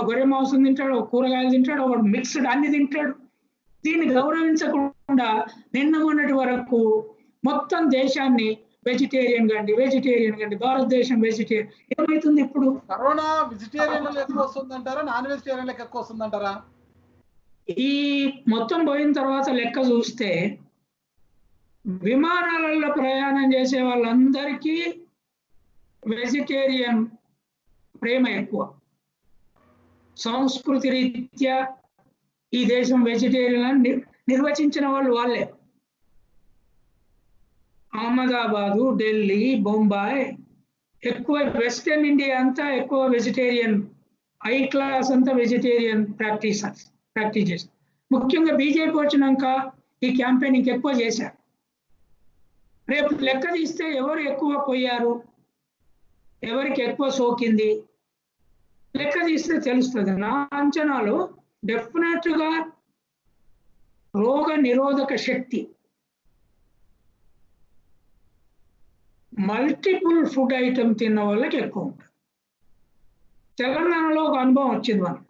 [SPEAKER 2] గొర్రె మాంసం తింటాడు, ఒక కూరగాయలు తింటాడు, ఒకడు మిక్స్డ్ అన్ని తింటాడు. దీన్ని గౌరవించకుండా నిన్న మొన్నటి వరకు మొత్తం దేశాన్ని వెజిటేరియన్ కండి భారతదేశం వెజిటేరియన్ ఏమైతుంది ఇప్పుడు?
[SPEAKER 1] కరోనా వెజిటేరియన్ ఎక్కువ వస్తుందంటారా, నాన్ వెజిటేరియన్ ఎక్కువ వస్తుందంటారా?
[SPEAKER 2] ఈ మొత్తం పోయిన తర్వాత లెక్క చూస్తే విమానాలలో ప్రయాణం చేసే వాళ్ళందరికీ వెజిటేరియన్ ప్రేమ ఎక్కువ. సంస్కృతి రీత్యా ఈ దేశం వెజిటేరియన్ నిర్వచించిన వాళ్ళు వాళ్ళే. అహ్మదాబాదు, ఢిల్లీ, బొంబాయి, ఎక్కువ వెస్టర్న్ ఇండియా అంతా ఎక్కువ వెజిటేరియన్, హై క్లాస్ అంతా వెజిటేరియన్ ప్రాక్టీస్ చేశారు. ముఖ్యంగా బీజేపీ వచ్చినాక ఈ క్యాంపెయిన్ ఇంకెక్కువ చేశారు. రేపు లెక్క తీస్తే ఎవరు ఎక్కువ పోయారు, ఎవరికి ఎక్కువ సోకింది లెక్క తీస్తే తెలుస్తుంది. నా అంచనాలు డెఫినెట్ గా రోగ నిరోధక శక్తి మల్టిపుల్ ఫుడ్ ఐటమ్ తిన్న వాళ్ళకి ఎక్కువ ఉంటుంది. తెలంగాణలో ఒక అనుభవం వచ్చింది మనం.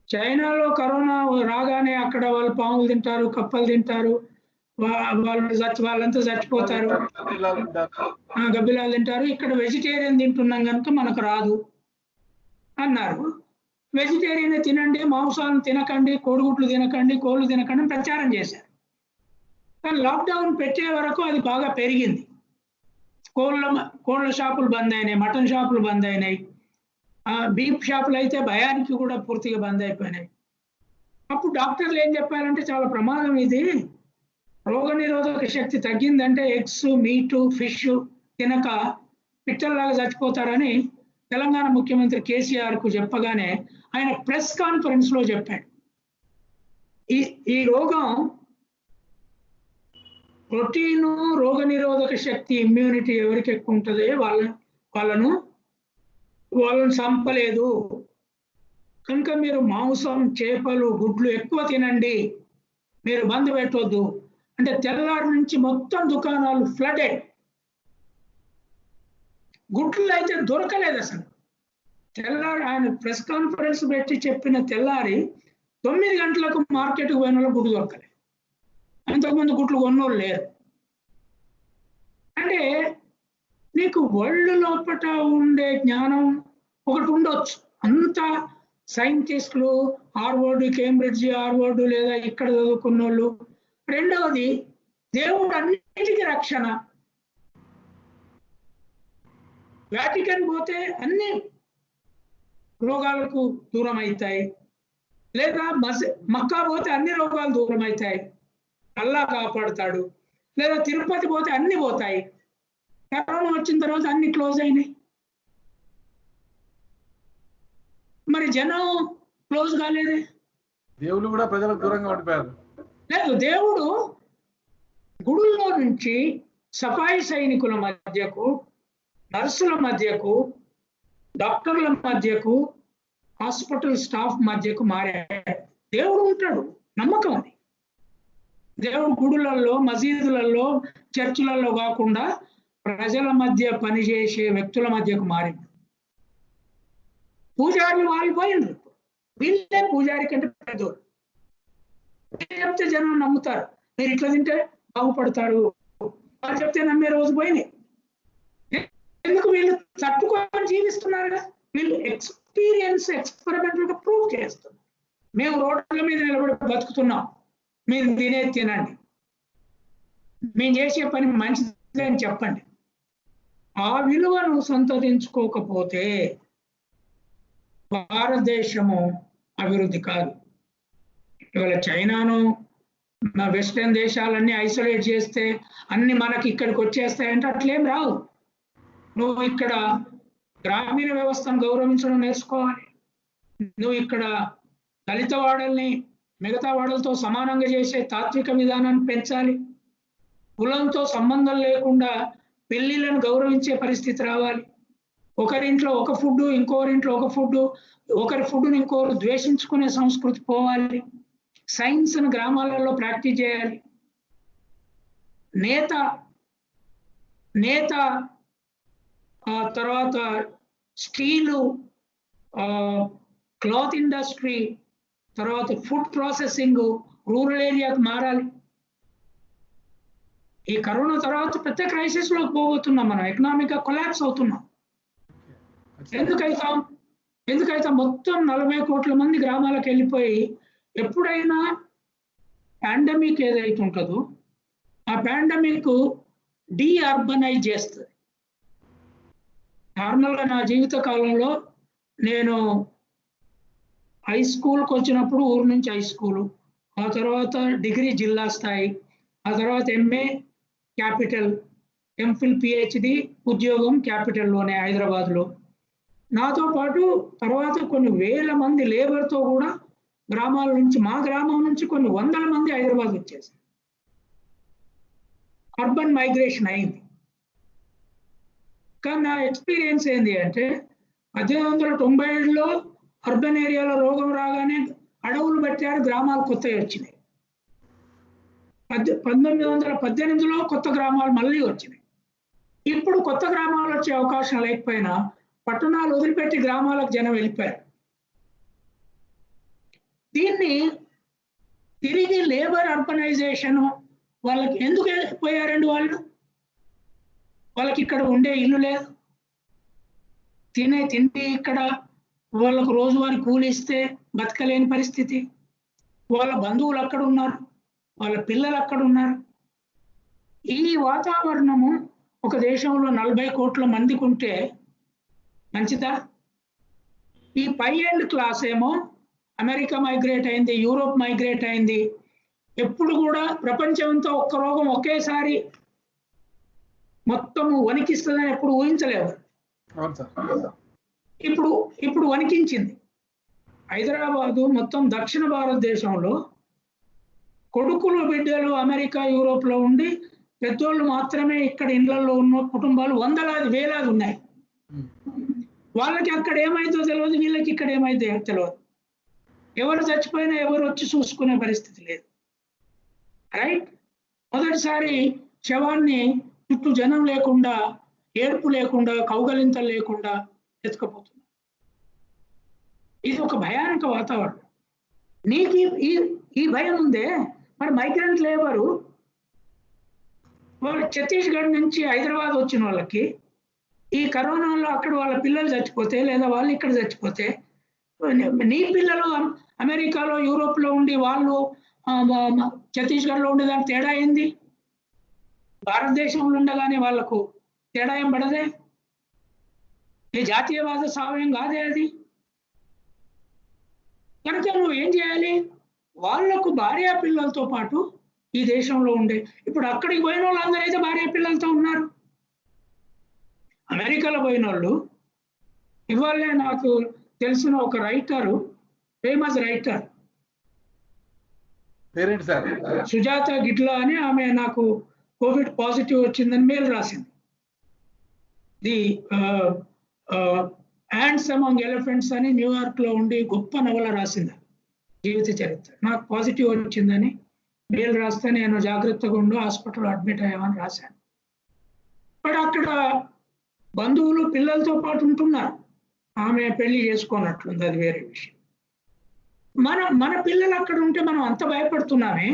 [SPEAKER 2] చైనాలో కరోనా రాగానే అక్కడ వాళ్ళు పాములు తింటారు, కప్పలు తింటారు, వాళ్ళంతా చచ్చిపోతారు, గబ్బిలాలు తింటారు. ఇక్కడ వెజిటేరియన్ తింటున్నాం కనుక మనకు రాదు అన్నారు. వెజిటేరియన్ తినండి, మాంసాలను తినకండి, కోడిగుడ్లు తినకండి, కోళ్ళు తినకండి ప్రచారం చేశారు. కానీ లాక్డౌన్ పెట్టే వరకు అది బాగా పెరిగింది. కోళ్ళ షాపులు బంద్ అయినాయి, మటన్ షాపులు బంద్ అయినాయి, బీఫ్ షాపులు అయితే భయానికి కూడా పూర్తిగా బంద్ అయిపోయినాయి. అప్పుడు డాక్టర్లు ఏం చెప్పారంటే చాలా ప్రమాదం ఇది, రోగ నిరోధక శక్తి తగ్గిందంటే ఎగ్స్, మీటు, ఫిష్ తినక పిట్టల్లాగా చచ్చిపోతారని తెలంగాణ ముఖ్యమంత్రి కేసీఆర్ కు చెప్పగానే ఆయన ప్రెస్ కాన్ఫరెన్స్ లో చెప్పాడు, ఈ రోగం ప్రోటీను, రోగ నిరోధక శక్తి, ఇమ్యూనిటీ ఎవరికి ఎక్కువ ఉంటుంది వాళ్ళను చంపలేదు కనుక మీరు మాంసం, చేపలు, గుడ్లు ఎక్కువ తినండి, మీరు బంద్ పెట్టవద్దు అంటే తెల్లారి నుంచి మొత్తం దుకాణాలు ఫ్లడెడ్. గుడ్లు అయితే దొరకలేదు అసలు. తెల్లారి ఆయన ప్రెస్ కాన్ఫరెన్స్ పెట్టి చెప్పిన తెల్లారి 9 గంటలకు మార్కెట్కి పోయిన వాళ్ళు గుడ్డు దొరకలేదు. అంతకుముందు గుడ్లు కొన్నోళ్ళు లేరు. అంటే నీకు వరల్డ్ లోపల ఉండే జ్ఞానం ఒకటి ఉండొచ్చు, అంతా సైంటిస్టులు, హార్వర్డ్, కేంబ్రిడ్జ్, హార్వర్డ్ లేదా ఇక్కడ చదువుకున్న వాళ్ళు. రెండవది దేవుడు అన్నిటికీ రక్షణ. వాటికన్ పోతే అన్ని రోగాలకు దూరం అవుతాయి, లేదా మక్కా పోతే అన్ని రోగాలు దూరం అవుతాయి, అల్లా కాపాడుతాడు. లేదా తిరుపతి పోతే అన్ని పోతాయి. కరోనా వచ్చిన తర్వాత అన్ని క్లోజ్ అయినాయి. మరి జనం క్లోజ్ కాలేదే.
[SPEAKER 1] దేవుళ్ళు కూడా ప్రజలకు దూరంగా ఉండిపోయారు.
[SPEAKER 2] లేదు, దేవుడు గుడుల్లో నుంచి సఫాయి సైనికుల మధ్యకు, నర్సుల మధ్యకు, డాక్టర్ల మధ్యకు, హాస్పిటల్ స్టాఫ్ మధ్యకు మారాడు. దేవుడు ఉంటాడు, నమ్మకం అది. దేవుడు గుడులలో, మసీదులలో, చర్చిలలో కాకుండా ప్రజల మధ్య పనిచేసే వ్యక్తుల మధ్యకు మారింది. పూజారులు వాళ్ళు పోయిండ్రు, వీళ్ళే పూజారి కంటే పెద్దోళ్ళు. చెప్తే జనం నమ్ముతారు, మీరు ఇట్లా తింటే బాగుపడతారు, వాళ్ళు చెప్తే నమ్మే రోజు పోయినాయి. ఎందుకు? వీళ్ళు తట్టుకొని జీవిస్తున్నారుగా. వీళ్ళు ఎక్స్పెరిమెంటల్ గా ప్రూవ్ చేస్తున్నారు. మేము రోడ్ల మీద నిలబడి బతుకుతున్నాం, మీరు తినేది తినండి, మేము చేసే పని మంచిది అని చెప్పండి. ఆ విలువను సంతరించుకోకపోతే భారతదేశము అభివృద్ధి కాదు. ఇవాళ చైనాను, వెస్టర్న్ దేశాలన్నీ ఐసోలేట్ చేస్తే అన్ని మనకి ఇక్కడికి వచ్చేస్తాయంటే అట్లేం రావు. నువ్వు ఇక్కడ గ్రామీణ వ్యవస్థను గౌరవించడం నేర్చుకోవాలి. నువ్వు ఇక్కడ దళిత వాడల్ని మిగతా వాడలతో సమానంగా చేసే తాత్విక విధానాన్ని పెంచాలి. కులంతో సంబంధం లేకుండా పెళ్లిళ్ళను గౌరవించే పరిస్థితి రావాలి. ఒకరింట్లో ఒక ఫుడ్, ఇంకోరింట్లో ఒక ఫుడ్, ఒకరి ఫుడ్ని ఇంకోరు ద్వేషించుకునే సంస్కృతి పోవాలి. సైన్స్ను గ్రామాలలో ప్రాక్టీస్ చేయాలి. నేత తర్వాత స్టీలు, క్లాత్ ఇండస్ట్రీ, తర్వాత ఫుడ్ ప్రాసెసింగ్ రూరల్ ఏరియాకు మారాలి. ఈ కరోనా తర్వాత పెద్ద క్రైసిస్ లోకి పోబోతున్నాం మనం. ఎకనామిక్ గా కొలాప్స్ అవుతున్నాం. ఎందుకైతే మొత్తం 40 కోట్ల మంది గ్రామాలకు వెళ్ళిపోయి, ఎప్పుడైనా పాండమిక్ ఏదైతే ఉంటుందో ఆ పాండమిక్ డీఅర్బనైజ్ చేస్తుంది. నార్మల్గా నా జీవిత కాలంలో నేను హై స్కూల్కి వచ్చినప్పుడు ఊరు నుంచి హై స్కూలు, ఆ తర్వాత డిగ్రీ జిల్లా స్థాయి, ఆ తర్వాత ఎంఏ క్యాపిటల్, ఎంఫిల్ పిహెచ్డి ఉద్యోగం క్యాపిటల్లోనే హైదరాబాద్లో. నాతో పాటు తర్వాత కొన్ని వేల మంది లేబర్తో కూడా గ్రామాల నుంచి, మా గ్రామం నుంచి కొన్ని వందల మంది హైదరాబాద్ వచ్చేసారు. అర్బన్ మైగ్రేషన్ అయింది. కానీ నా ఎక్స్పీరియన్స్ ఏంటి అంటే 1897లో అర్బన్ ఏరియాలో రోగం రాగానే అడవులు పెట్టారు, గ్రామాలు కొత్తవి వచ్చినాయి. 1918లో కొత్త గ్రామాలు మళ్ళీ వచ్చినాయి. ఇప్పుడు కొత్త గ్రామాలు వచ్చే అవకాశం లేకపోయినా పట్టణాలు వదిలిపెట్టి గ్రామాలకు జనం వెళ్ళిపోయారు. దీన్ని తిరిగి లేబర్ అర్బనైజేషన్, వాళ్ళకి ఎందుకు వెళ్ళిపోయారండి? వాళ్ళకి ఇక్కడ ఉండే ఇల్లు లేదు, తినే తిండి ఇక్కడ, వాళ్ళకు రోజువారీ కూలి ఇస్తే బతకలేని పరిస్థితి, వాళ్ళ బంధువులు అక్కడ ఉన్నారు, వాళ్ళ పిల్లలు అక్కడ ఉన్నారు. ఈ వాతావరణము ఒక దేశంలో 40 కోట్ల మందికి ఉంటే మంచిదా? ఈ పై ఎండ్ క్లాస్ ఏమో అమెరికా మైగ్రేట్ అయింది, యూరోప్ మైగ్రేట్ అయింది. ఎప్పుడు కూడా ప్రపంచంతో ఒక్క రోగం ఒకేసారి మొత్తము వణికిస్తుందని ఎప్పుడు ఊహించలేవు. ఇప్పుడు వణికించింది. హైదరాబాదు మొత్తం దక్షిణ భారతదేశంలో కొడుకులు బిడ్డలు అమెరికా యూరోప్లో ఉండి పెద్దోళ్ళు మాత్రమే ఇక్కడ ఇళ్లలో ఉన్న కుటుంబాలు వందలాది వేలాది ఉన్నాయి. వాళ్ళకి అక్కడ ఏమైందో తెలియదు, వీళ్ళకి ఇక్కడ ఏమైందో తెలియదు. ఎవరు చచ్చిపోయినా ఎవరు వచ్చి చూసుకునే పరిస్థితి లేదు. రైట్? మొదటిసారి శవాన్ని చుట్టూ జనం లేకుండా, ఏడుపు లేకుండా, కౌగలింతలు లేకుండా ఎత్తుకపోతున్నారు. ఇది ఒక భయానక వాతావరణం. నీకు ఈ భయం ఉందే, మరి మైగ్రెంట్ లేబరు వాళ్ళు ఛత్తీస్గఢ్ నుంచి హైదరాబాద్ వచ్చిన వాళ్ళకి ఈ కరోనాలో అక్కడ వాళ్ళ పిల్లలు చచ్చిపోతే, లేదా వాళ్ళు ఇక్కడ చచ్చిపోతే, నీ పిల్లలు అమెరికాలో యూరోప్లో ఉండి వాళ్ళు ఛత్తీస్గఢ్లో ఉండేదానికి తేడా ఏంది? భారతదేశంలో ఉండగానే వాళ్లకు తేడా ఏం పడదే? ఈ జాతీయవాద సావ్యం కాదే అది. కనుక నువ్వు ఏం చేయాలి, వాళ్లకు భార్యా పిల్లలతో పాటు ఈ దేశంలో ఉండే, ఇప్పుడు అక్కడికి పోయిన వాళ్ళందరూ అయితే భార్యా పిల్లలతో ఉన్నారు. అమెరికాలో పోయిన వాళ్ళు, ఇవాళే నాకు తెలిసిన ఒక రైటరు, ఫేమస్ రైటర్ సుజాత గిట్లా అని, ఆమె నాకు కోవిడ్ పాజిటివ్ వచ్చిందని మెయిల్ రాసింది. ది యాండ్స్ అమాంగ్ ఎలిఫెంట్స్ అని న్యూయార్క్ లో ఉండి గొప్ప నవల రాసింది, జీవిత చరిత్ర. నాకు పాజిటివ్ వచ్చిందని మెయిల్ రాస్తే నేను జాగ్రత్తగా ఉండు, హాస్పిటల్లో అడ్మిట్ అయ్యామని రాశాను. బట్ అక్కడ బంధువులు పిల్లలతో పాటు ఉంటున్నారు, ఆమె పెళ్లి చేసుకున్నట్లుంది, అది వేరే విషయం. మన పిల్లలు అక్కడ ఉంటే మనం అంత భయపడుతున్నామే,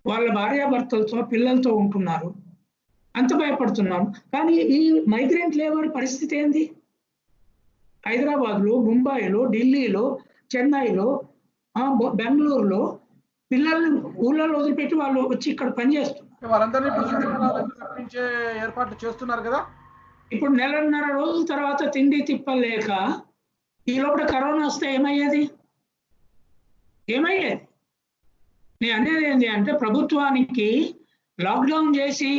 [SPEAKER 2] వాళ్ళ భార్యాభర్తలతో పిల్లలతో ఉంటున్నారు, అంత భయపడుతున్నాం. కానీ ఈ మైగ్రెంట్ లేబర్ పరిస్థితి ఏంది? హైదరాబాద్లో, ముంబైలో, ఢిల్లీలో, చెన్నైలో, బెంగళూరులో పిల్లల్ని ఊళ్ళలో వదిలిపెట్టి వాళ్ళు వచ్చి ఇక్కడ పనిచేస్తున్నారు.
[SPEAKER 1] వాళ్ళందరినీ తప్పించే ఏర్పాట్లు చేస్తున్నారు కదా.
[SPEAKER 2] ఇప్పుడు 1.5 రోజుల తర్వాత తిండి తిప్పలేక ఈ లోపల కరోనా వస్తే ఏమయ్యేది? నేను అనేది ఏంటి అంటే, ప్రభుత్వానికి లాక్డౌన్ చేసి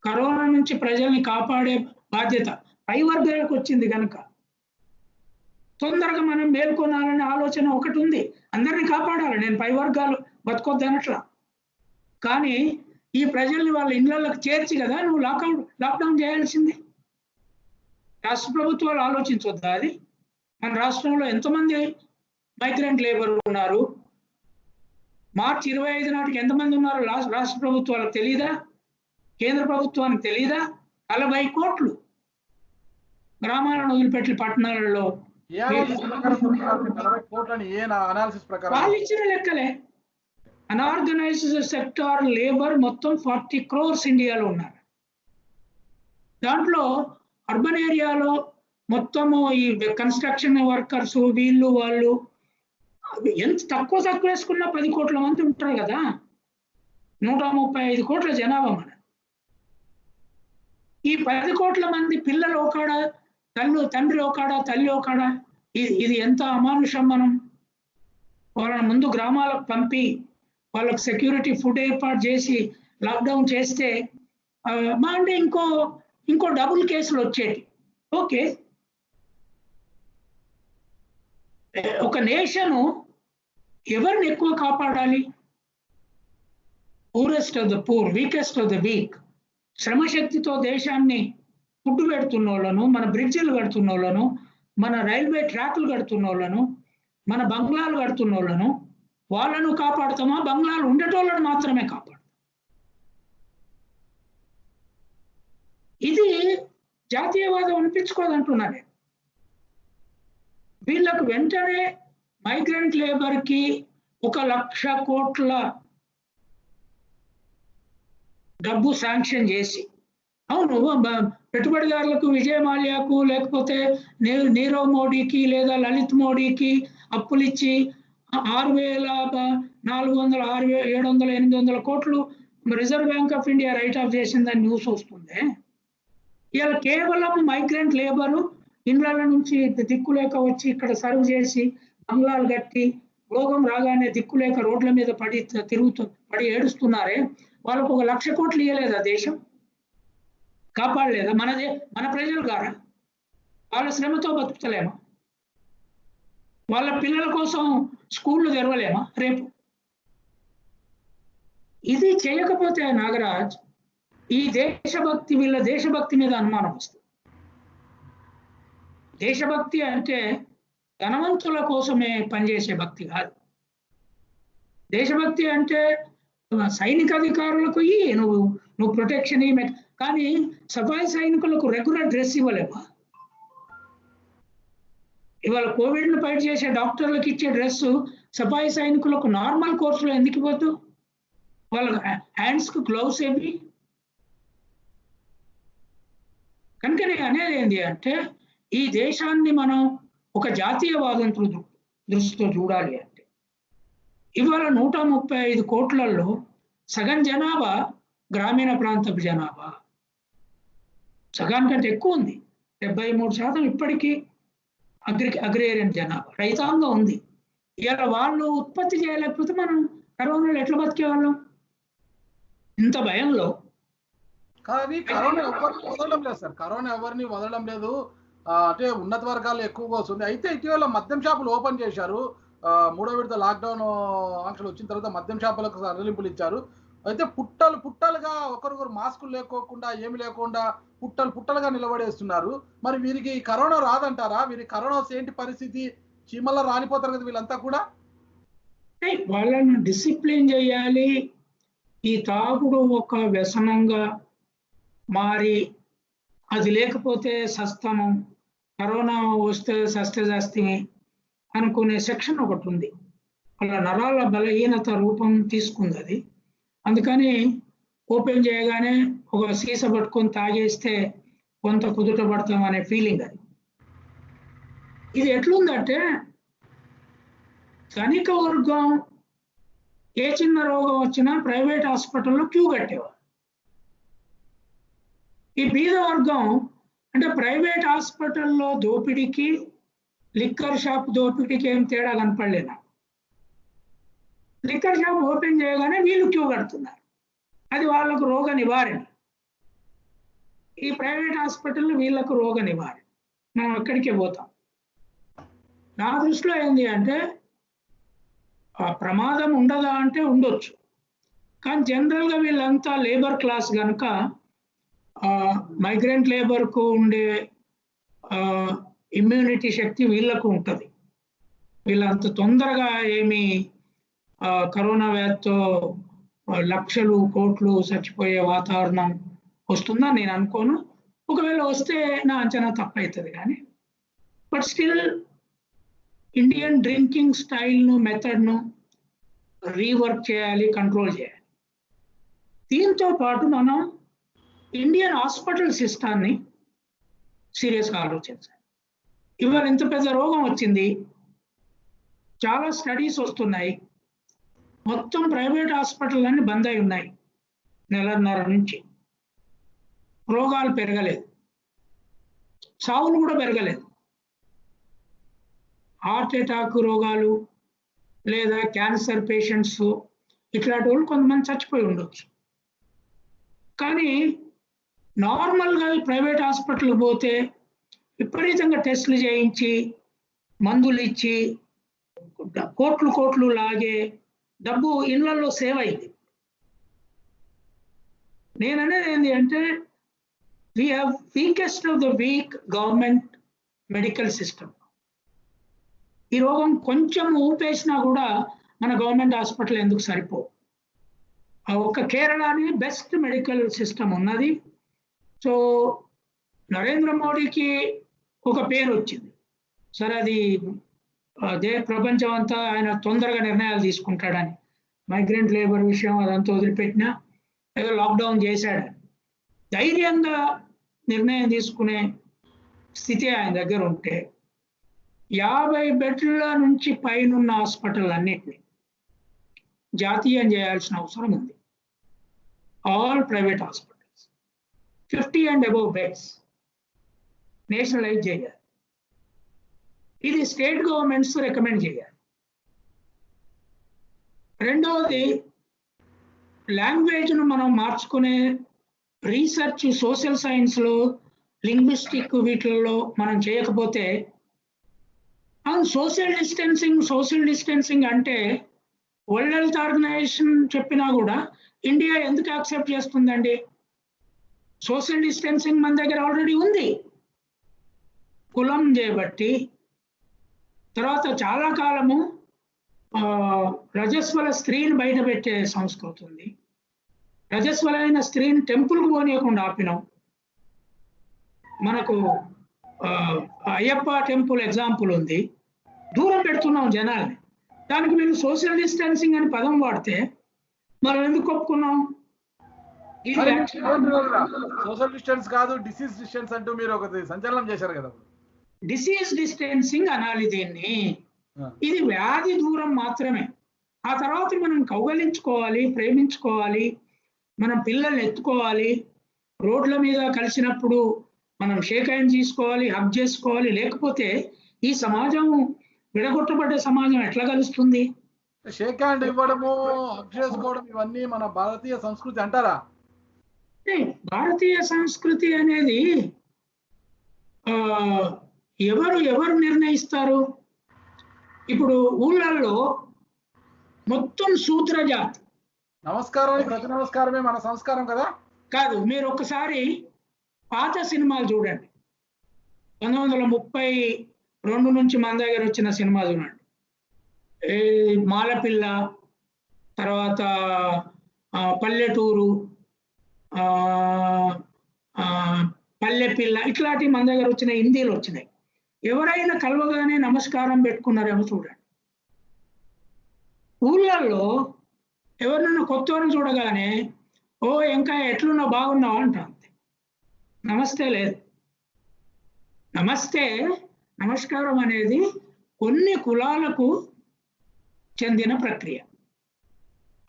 [SPEAKER 2] కరోనా నుంచి ప్రజల్ని కాపాడే బాధ్యత పై వర్గాలకు వచ్చింది కనుక తొందరగా మనం మేల్కొనాలనే ఆలోచన ఒకటి ఉంది, అందరినీ కాపాడాలి. నేను పై వర్గాలు బతుకొద్దనట్లా, కానీ ఈ ప్రజల్ని వాళ్ళ ఇళ్లలోకి చేర్చి కదా నువ్వు లాక్డౌన్ చేయాల్సింది. రాష్ట్ర ప్రభుత్వాలు ఆలోచించొద్దా అది? మన రాష్ట్రంలో ఎంతమంది మైగ్రెంట్ లేబర్ ఉన్నారు? మార్చి 25 నాటికి ఎంతమంది ఉన్నారు రాష్ట్ర ప్రభుత్వాలకు తెలియదా? కేంద్ర ప్రభుత్వానికి తెలియదా? 40 కోట్లు గ్రామాలను వదిలిపెట్టి పట్టణాలలో వాళ్ళు ఇచ్చిన లెక్కలే. అన్ఆర్గనైజ్డ్ సెక్టార్ లేబర్ మొత్తం 40 crores ఇండియాలో ఉన్నారు. దాంట్లో అర్బన్ ఏరియాలో మొత్తము ఈ కన్స్ట్రక్షన్ వర్కర్స్ వీళ్ళు వాళ్ళు ఎంత తక్కువ వేసుకున్నా 10 కోట్ల మంది ఉంటారు కదా. 135 కోట్ల జనాభా మన. ఈ 10 కోట్ల మంది పిల్లలు ఒకడ, తండ్రి ఒకడ, తల్లి ఒకడ, ఇది ఎంత అమానుషం. మనం వాళ్ళని ముందు గ్రామాలకు పంపి వాళ్ళకి సెక్యూరిటీ ఫుడ్ ఏర్పాటు చేసి లాక్డౌన్ చేస్తే మా అంటే ఇంకో డబుల్ కేసులు వచ్చేటి. ఓకే, ఒక నేషను ఎవరిని ఎక్కువ కాపాడాలి? Poorest of the poor, weakest of the weak. శ్రమశక్తితో దేశాన్ని ఫుడ్ పెడుతున్న వాళ్ళను, మన బ్రిడ్జిలు కడుతున్న వాళ్ళను, మన రైల్వే ట్రాక్లు కడుతున్న వాళ్ళను, మన బంగ్లాలు కడుతున్న వాళ్ళను, వాళ్ళను కాపాడుతామా? బంగ్లాలు ఉండేటోళ్ళను మాత్రమే కాపాడుతాం. ఇది జాతీయవాదం అనిపించుకోదంటున్నాను. వీళ్ళకు వెంటనే మైగ్రెంట్ లేబర్ కి 1,00,000 కోట్ల డబ్బు శాంక్షన్ చేసి, అవును పెట్టుబడిదారులకు, విజయ్ మాల్యాకు, లేకపోతే నీరవ్ మోడీకి లేదా లలిత్ మోడీకి అప్పులు ఇచ్చి 6,400, 6,700, 800 కోట్లు reserve bank of India right of చేసిందని న్యూస్ వస్తుంది. ఇలా కేవలం మైగ్రెంట్ లేబరు ఇండ్ల నుంచి దిక్కులేక వచ్చి ఇక్కడ సర్వ్ చేసి బంగ్లాలు కట్టి రోగం రాగానే దిక్కులేక రోడ్ల మీద పడి ఏడుస్తున్నారే, వాళ్ళకు 1,00,000 కోట్లు ఇవ్వలేదా దేశం? కాపాడలేదా? మన ప్రజలు గారా? వాళ్ళ శ్రమతో బతుకుతలేమా? వాళ్ళ పిల్లల కోసం స్కూళ్ళు తెరవలేమా రేపు? ఇది చేయకపోతే నాగరాజ్, ఈ వీళ్ళ దేశభక్తి మీద అనుమానం వస్తుంది. దేశభక్తి అంటే ధనవంతుల కోసమే పనిచేసే భక్తి కాదు. దేశభక్తి అంటే సైనిక అధికారులకు నువ్వు ప్రొటెక్షన్ ఇవ్వమే, కానీ సఫాయి సైనికులకు రెగ్యులర్ డ్రెస్ ఇవ్వలేవా? ఇవాళ కోవిడ్ను ఫైట్ చేసే డాక్టర్లకు ఇచ్చే డ్రెస్సు సఫాయి సైనికులకు నార్మల్ కోర్సులో ఎందుకు ఇవ్వద్దు? వాళ్ళ హ్యాండ్స్కు గ్లౌస్ ఏవి? కనుక నేను అనేది ఏంటి అంటే, ఈ దేశాన్ని మనం ఒక జాతీయవాదంతో దృష్టితో చూడాలి అంటే, ఇవాళ 135 కోట్లలో సగం జనాభా గ్రామీణ ప్రాంతపు జనాభా, సగానికంటే ఎక్కువ ఉంది. 73% ఇప్పటికీ అగ్రేరియన్ జనాభా, రైతాంగం ఉంది. ఇలా వాళ్ళు ఉత్పత్తి చేయలేకపోతే మనం కరోనాలో ఎట్లా బతికేవాళ్ళం ఇంత భయంలో?
[SPEAKER 1] కానీ కరోనా ఎవరిని వదలడం లేదు సార్, కరోనా ఎవరిని వదలడం లేదు. అంటే ఉన్నత వర్గాలు ఎక్కువగా వస్తుంది. అయితే ఇటీవల మద్యం షాపులు ఓపెన్ చేశారు. 3వ విడత లాక్డౌన్ ఆంక్షలు వచ్చిన తర్వాత మద్యం షాపులకు సడలింపులు ఇచ్చారు. అయితే పుట్టలుగా ఒకరికొకరు మాస్కులు లేకోకుండా ఏమి లేకుండా పుట్టలుగా నిలబడేస్తున్నారు. మరి వీరికి కరోనా రాదంటారా? వీరికి కరోనా ఏంటి పరిస్థితి? చీమల్లో రాలిపోతారు కదా వీళ్ళంతా కూడా.
[SPEAKER 2] వాళ్ళను డిసిప్లిన్ చేయాలి. ఈ తాగుడు ఒక వ్యసనంగా మారి అది లేకపోతే సస్తమం, కరోనా వస్తే సస్తజాస్తిమి అనుకునే సెక్షన్ ఒకటి ఉంది. వాళ్ళ నరాల బలహీనత రూపం తీసుకుంది అది. అందుకని ఓపెన్ చేయగానే ఒక సీస పట్టుకొని తాగేస్తే కొంత కుదుట పడతాం అనే ఫీలింగ్ అది. ఇది ఎట్లుందంటే ధనిక వర్గం ఏ చిన్న రోగం వచ్చినా ప్రైవేట్ హాస్పిటల్లో క్యూ కట్టేవారు. ఈ బీద వర్గం అంటే ప్రైవేట్ హాస్పిటల్లో దోపిడీకి లిక్కర్ షాప్ దోపిడీకి ఏం తేడా కనపడలేనా? లిక్కర్ షాప్ ఓపెన్ చేయగానే వీళ్ళు క్యూ కడుతున్నారు, అది వాళ్ళకు రోగ నివారణ. ఈ ప్రైవేట్ హాస్పిటల్లో వీళ్ళకు రోగ నివారణ, మనం ఎక్కడికే పోతాం. నా దృష్టిలో ఏంటి అంటే ఆ ప్రమాదం ఉండదా అంటే ఉండొచ్చు, కానీ జనరల్గా వీళ్ళంతా లేబర్ క్లాస్ కనుక మైగ్రెంట్ లేబర్కు ఉండే ఇమ్యూనిటీ శక్తి వీళ్ళకు ఉంటుంది. వీళ్ళంత తొందరగా ఏమి కరోనా వ్యాధితో లక్షలు కోట్లు చచ్చిపోయే వాతావరణం వస్తుందని నేను అనుకోను. ఒకవేళ వస్తే నా అంచనా తప్పవుతుంది. కానీ బట్ స్టిల్ ఇండియన్ డ్రింకింగ్ స్టైల్ను మెథడ్ను రీవర్క్ చేయాలి, కంట్రోల్ చేయాలి. దీంతో పాటు మనం ఇండియన్ హాస్పిటల్ సిస్టాన్ని సీరియస్గా ఆలోచించాలి. ఇవాళ ఇంత పెద్ద రోగం వచ్చింది, చాలా స్టడీస్ వస్తున్నాయి, మొత్తం ప్రైవేట్ హాస్పిటల్ అన్ని బంద్ అయి ఉన్నాయి. నెలన్నర నుంచి రోగాలు పెరగలేదు, సావులు కూడా పెరగలేదు. హార్ట్ అటాక్ రోగాలు లేదా క్యాన్సర్ పేషెంట్స్ ఇట్లాంటి వాళ్ళు కొంతమంది చచ్చిపోయి ఉండొచ్చు. కానీ నార్మల్గా ప్రైవేట్ హాస్పిటల్ పోతే విపరీతంగా టెస్టులు చేయించి మందులు ఇచ్చి కోట్లు లాగే డబ్బు ఇళ్లలో సేవ్ అయింది. నేను అనేది ఏంటి అంటే we have weakest of the week government medical system. ఈ రోగం కొంచెం ఊపేసినా కూడా మన గవర్నమెంట్ హాస్పిటల్ ఎందుకు సరిపోవు? ఒక్క కేరళని బెస్ట్ మెడికల్ సిస్టమ్ ఉన్నది. సో నరేంద్ర మోడీకి ఒక పేరు వచ్చింది సరే, అది ప్రపంచం అంతా ఆయన తొందరగా నిర్ణయాలు తీసుకుంటాడని. మైగ్రెంట్ లేబర్ విషయం అదంతా వదిలిపెట్టినా ఏదో లాక్డౌన్ చేశాడు, ధైర్యంగా నిర్ణయం తీసుకునే స్థితి ఆయన దగ్గర ఉంటే 50 బెడ్ల నుంచి పైనున్న హాస్పిటల్ అన్నిటిని జాతీయం చేయాల్సిన అవసరం ఉంది. All private hospitals 50 and above beds nationalise చేయాలి. ఇది స్టేట్ గవర్నమెంట్స్ రికమెండ్ చేయాలి. రెండవది, లాంగ్వేజ్ను మనం మార్చుకునే రీసెర్చ్ సోషల్ సైన్స్లో, లింగ్విస్టిక్ వీటిల్లో మనం చేయకపోతే సోషల్ డిస్టెన్సింగ్ అంటే వరల్డ్ హెల్త్ ఆర్గనైజేషన్ చెప్పినా కూడా ఇండియా ఎందుకు యాక్సెప్ట్ చేస్తుందండి? సోషల్ డిస్టెన్సింగ్ మన దగ్గర ఆల్రెడీ ఉంది. కులం చేయబట్టి తర్వాత చాలా కాలము రజస్వల స్త్రీని బయట పెట్టే సంస్కృతి ఉంది. రజస్వలైన స్త్రీని టెంపుల్కి పోనీయకుండా ఆపినాం. మనకు అయ్యప్ప టెంపుల్ ఎగ్జాంపుల్ ఉంది, దూరం పెడుతున్నాం జనాల్ని. దానికి మీరు సోషల్ డిస్టెన్సింగ్ అని పదం వాడితే మనం ఎందుకు ఒప్పుకున్నాం?
[SPEAKER 1] సోషల్ డిస్టెన్స్ కాదు, డిసీజ్ డిస్టెన్స్ అంటూ మీరు ఒకటి సంచలనం చేశారు కదా.
[SPEAKER 2] డిసీజ్ డిస్టెన్సింగ్ అనాలి దీన్ని. ఇది వ్యాధి దూరం మాత్రమే. ఆ తర్వాత మనం కౌగలించుకోవాలి, ప్రేమించుకోవాలి, మనం పిల్లల్ని ఎత్తుకోవాలి, రోడ్ల మీద కలిసినప్పుడు మనం షేక్ హ్యాండ్ తీసుకోవాలి, హగ్ చేసుకోవాలి. లేకపోతే ఈ సమాజం విడగొట్టబడ్డ సమాజం ఎట్లా కలుస్తుంది?
[SPEAKER 1] షేక్ హ్యాండ్ ఇవ్వడము, హగ్ చేసుకోవడం ఇవన్నీ మన భారతీయ సంస్కృతి అంటారా?
[SPEAKER 2] భారతీయ సంస్కృతి అనేది ఎవరు నిర్ణయిస్తారు? ఇప్పుడు ఊళ్ళల్లో మొత్తం శూద్ర జాతి.
[SPEAKER 1] నమస్కారం, ప్రతి నమస్కారమే మన సంస్కారం కదా?
[SPEAKER 2] కాదు, మీరు ఒకసారి పాత సినిమాలు చూడండి. 1932 నుంచి మన దగ్గర వచ్చిన సినిమా చూడండి. మాలపిల్ల, తర్వాత పల్లెటూరు, పల్లెపిల్ల, ఇట్లాంటి మన దగ్గర వచ్చిన హిందీలు వచ్చినాయి. ఎవరైనా కలవగానే నమస్కారం పెట్టుకున్నారేమో చూడండి. ఊళ్ళల్లో ఎవరినైనా కొత్తవారిని చూడగానే ఓ ఇంకా ఎట్లున్నా బాగున్నావు అంటారు. నమస్తే లేదు. నమస్కారం అనేది కొన్ని కులాలకు చెందిన ప్రక్రియ.